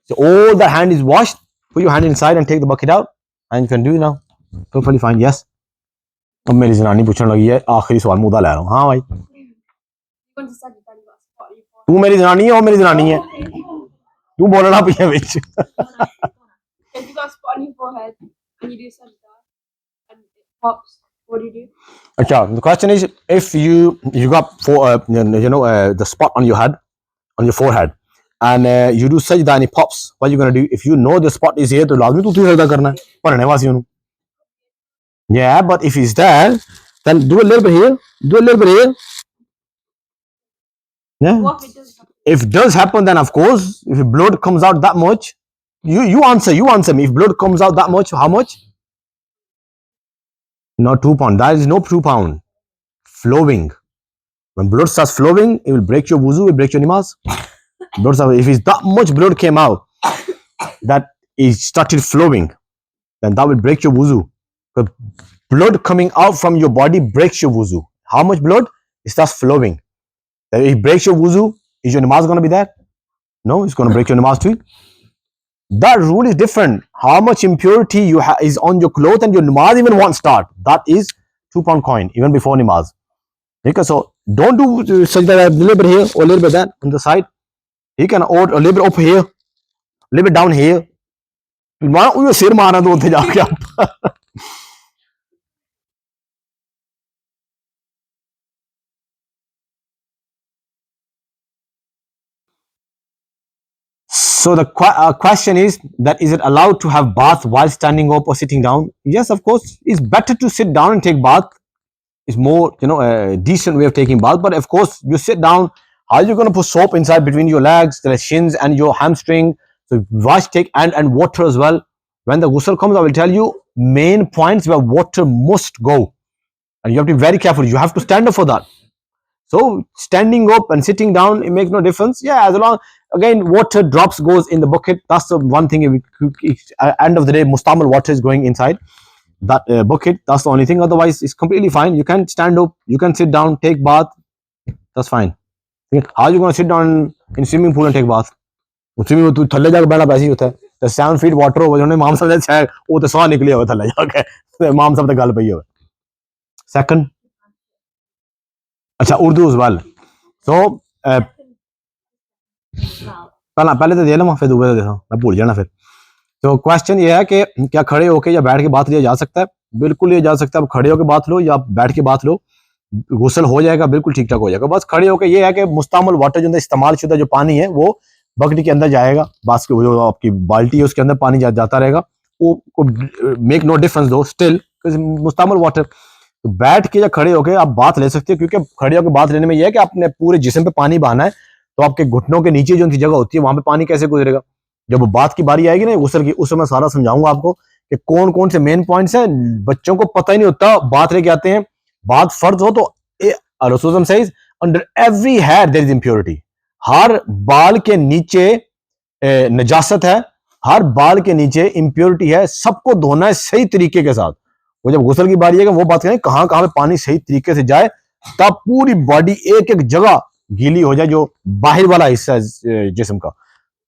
So all the hand is washed. Put your hand inside and take the bucket out, and you can do it now. Perfectly fine. Yes. अब मेरी जनानी पूछने लगी है आखिरी सवाल मुद्दा ले रहा हूँ. हाँ भाई going to study that about spot you for. तू मेरी जनानी है और मेरी जनानी है तू बोलना पिया बिच If you got a spot on your forehead and you do study that and it pops, what do you do? अच्छा the question is if you got the spot on your head on your forehead and you do sajda and it pops, what you gonna do? If you know the spot is here तो लाजमी तू sajda करना है पढ़ने वासियों ਨੂੰ. Yeah, but if it's there, then do a little bit here, do a little bit here. Yeah. What if it does happen? If it does happen, then of course, if blood comes out that much, you answer me. If blood comes out that much, how much? Not 2 pound. That is no 2 pound. Flowing. When blood starts flowing, it will break your wuzu, it will break your namaz. If it's that much blood came out, that it started flowing, then that will break your wuzu. The blood coming out from your body breaks your wuzu. How much blood? It starts flowing. Then it breaks your wuzu. Is your namaz going to be there? No, it's going to break your namaz too. That rule is different. How much impurity is on your clothes and your namaz even won't start. That is 2 pound coin even before namaz. Okay, so don't do sajda a little bit here or a little bit there on the side. You can or a little bit up here, a little bit down here. Why don't you sir मारना तो उधर जाके आप So the question is that is it allowed to have bath while standing up or sitting down? Yes, of course. It's better to sit down and take bath. It's more, a decent way of taking bath. But of course, you sit down. How are you going to put soap inside between your legs, the shins, and your hamstring? So wash, take, and water as well. When the ghusl comes, I will tell you main points where water must go, and you have to be very careful. You have to stand up for that. So standing up and sitting down, it makes no difference. Yeah, as long again water drops goes in the bucket. That's the one thing. End of the day, mustamal water is going inside that bucket. That's the only thing. Otherwise, it's completely fine. You can stand up, you can sit down, take bath. That's fine. How are you going to sit down in swimming pool and take bath? Swimming pool थल्ले जाके बैठना वैसे ही होता है. The 7 feet water होगा जो ने माम सब है वो तो सौ निकली होगा थल्ले जाके माम सब तो गल पई होगा. Second, अच्छा उर्दू as well. So पहले तो दे लूँ फिर दूसरा देखो मैं भूल जाना फिर. तो क्वेश्चन ये है कि क्या खड़े होके या बैठ के बात लिया जा सकता है? बिल्कुल लिया जा सकता है. आप खड़े होके बात लो या बैठ के बात लो, गुसल हो जाएगा, बिल्कुल ठीक ठाक हो जाएगा. बस खड़े होके ये है कि मुस्तामल वाटर जो इस्तेमाल शुदा जो पानी है वो बकेट के अंदर जाएगा, बास्केट जो आपकी बाल्टी है उसके अंदर पानी जाता रहेगा. वो मेक नो डिफरेंस दो स्टिल मुस्तामल वाटर. तो बैठ के या खड़े होके आप बात ले सकते हो, क्योंकि खड़े होकर बात लेने में यह है कि आपने पूरे जिस्म पे पानी बहाना है, तो आपके घुटनों के नीचे जो जगह होती है वहां पे पानी कैसे गुजरेगा. जब बात की बारी आएगी ना गुस्ल की, उस समय सारा समझाऊंगा आपको कि कौन कौन से मेन पॉइंट्स हैं. बच्चों को पता ही नहीं होता, बात लेके आते हैं. बात फर्ज हो तो रसूल says under every hair there is impurity. हर बाल के नीचे नजासत है, हर बाल के नीचे इंप्योरिटी है. सबको धोना है सही तरीके के साथ. वो जब गुस्ल की बारी है वो बात करें कहां कहां पे पानी सही तरीके से जाए, तब पूरी बॉडी एक एक जगह गीली हो जाए, जो बाहर वाला हिस्सा है जिस्म का,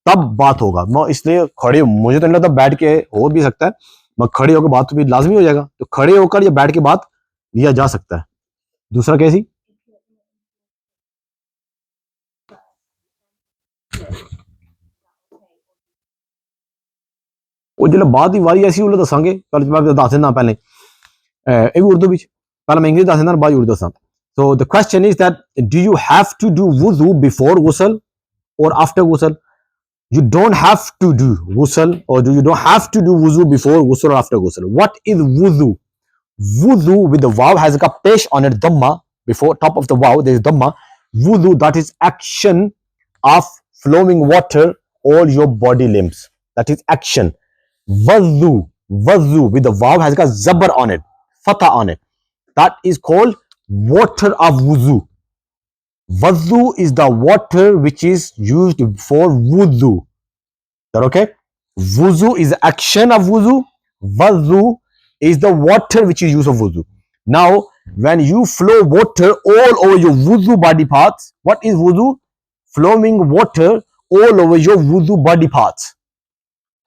तब बात होगा. मैं इसलिए खड़े, मुझे तो नहीं लगता बैठ के हो भी सकता है, मैं खड़े होकर बात तो भी लाजमी हो जाएगा. तो खड़े होकर या बैठ के बात लिया जा सकता है. दूसरा कैसी वो जो बात ही वारी ऐसी उल्लू दसांगे दस देना पहले ये भी उर्दू पहले मैं इंग्लिश दस देना बाद उर्दू दसा. So the question is that do you have to do wudu before ghusl or after ghusl? You don't have to do ghusl, or you don't have to do wudu before ghusl or after ghusl. What is wudu? Wudu with the waw has got pesh on it, dhamma. Before top of the waw there is dhamma. Wudu, that is action of flowing water all your body limbs. That is action. Wazu, wazu with the waw has got zabar on it, fatha on it. That is called water of wuzu. Wazu is the water which is used for wudu. That okay? Wuzu is the action of wuzu. Wazu is the water which is used for wuzu. Now, when you flow water all over your wuzu body parts, what is wuzu? Flowing water all over your wuzu body parts.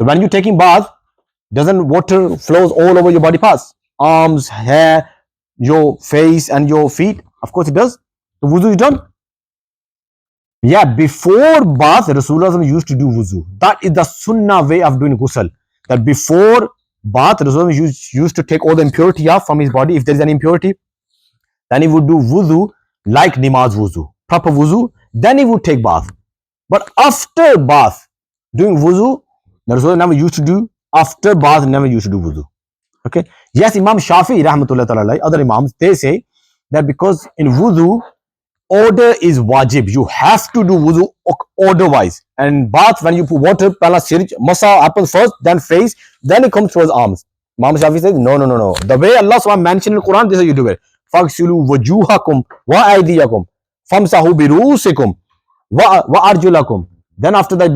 So when you're taking bath, doesn't water flows all over your body parts? Arms, hair, your face and your feet? Of course it does. So wuzu is done. Yeah, before bath, Rasulullah used to do wuzu. That is the sunnah way of doing ghusl. That before bath, Rasulullah used to take all the impurity off from his body. If there is any impurity, then he would do wuzu like namaz wuzu, proper wuzu. Then he would take bath. But after bath, doing wuzu, Rasulullah never used to do. After bath, never used to do wuzu. Okay. Yes, Imam Shafi, rahmatullah ta'ala, other imams, they say that because in wudu, order is wajib. You have to do wudu order wise. And bath, when you put water, pala sirj, masa happens first, then face, then it comes towards arms. Imam Shafi says, no. The way Allah SWT mentioned in the Quran, this is how you do it. Faghsilu wujuhakum wa aydiyakum famsahu bi ru'usikum wa arjulakum. Then after that,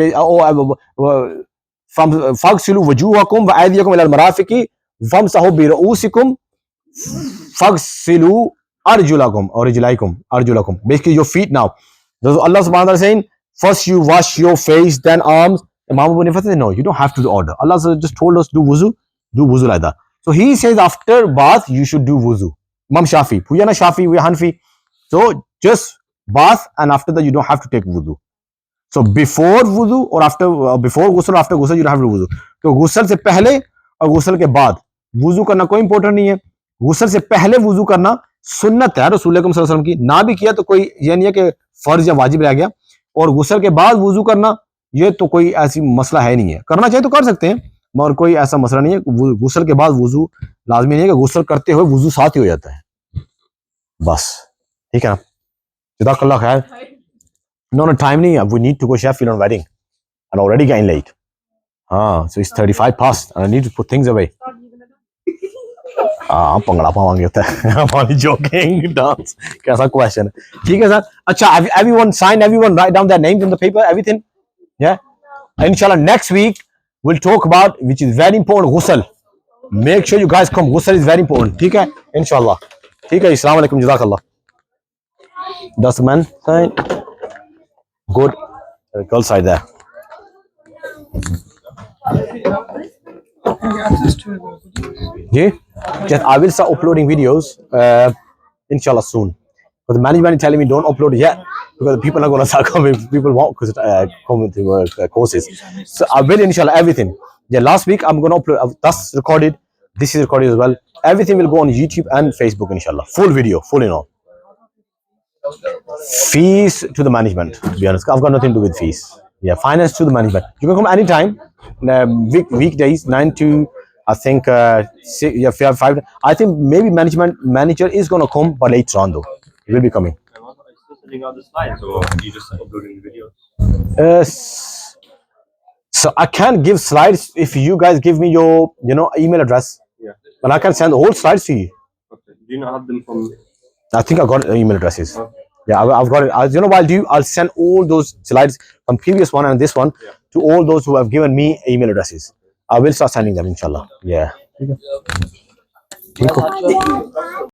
faghsilu wujuhakum wa aydiyakum ila al-marafiqi famsahu bi ru'usikum faghsilu arjulakum or arjulakum. Basically your feet now. Allah subhanahu wa ta'ala saying, first you wash your face, then arms. Imam Abu Hanifa says, no, you don't have to do order. Allah just told us do wuzu like that. So he says after bath you should do wuzu. Imam Shafi, we are not Shafi, we are Hanfi. So just bath, and after that you don't have to take wuzu. So before wuzu or after, before ghusl or after ghusl you don't have to do wuzu. So ghusl से पहले और ghusl के बाद wuzu करना कोई important नहीं है. ghusl से पहले wuzu करना सुन्नत है रसूल सल्लल्लाहु अलैहि वसल्लम की, ना भी किया तो कोई ये नहीं है कि फर्ज या वाजिब रह गया. और गुस्ल के बाद वुजू करना ये तो कोई ऐसी मसला है नहीं है, करना चाहिए तो कर सकते हैं, मगर कोई ऐसा मसला नहीं है. गुस्ल के बाद वुजू लाजमी नहीं है कि गुस्ल करते हुए वुजू साथ ही हो जाता है. बस ठीक है ना. जज़ाकल्लाह खैर. No, no, time nahi hai. We need to go Sheffield on wedding. And already getting late. So it's 35 past and I need to put things away. Bhangra पावांगे उते हमारी joking dance कैसा question है ठीक है सर अच्छा everyone sign everyone write down their names in the paper everything yeah inshallah next week we'll talk about which is very important ghusl make sure you guys come ghusl is very important ठीक है inshallah ठीक है अस्सलाम वालेकुम जज़ाकल्लाह 10 men sign good girl side there yeah just I will start uploading videos inshallah soon but the management is telling me don't upload yet because people are going to start coming people won't come to courses so I will inshallah everything yeah last week I'm going to upload that's recorded this is recorded as well everything will go on YouTube and Facebook inshallah full video full in all fees to the management to be honest I've got nothing to do with fees yeah finance to the management you can come anytime weekdays 9 to I think 6, yeah 5 I think maybe management manager is going to come but later on though he will be coming Sending out the slides, or you just uploading the videos? So I can give slides if you guys give me your email address Yeah. and I can send the whole slides to you Okay. Do you not have them from? I think I got email addresses Okay. yeah I've got it you know what I'll do I'll send all those slides from previous one and this one Yeah. to all those who have given me email addresses I will start sending them inshallah yeah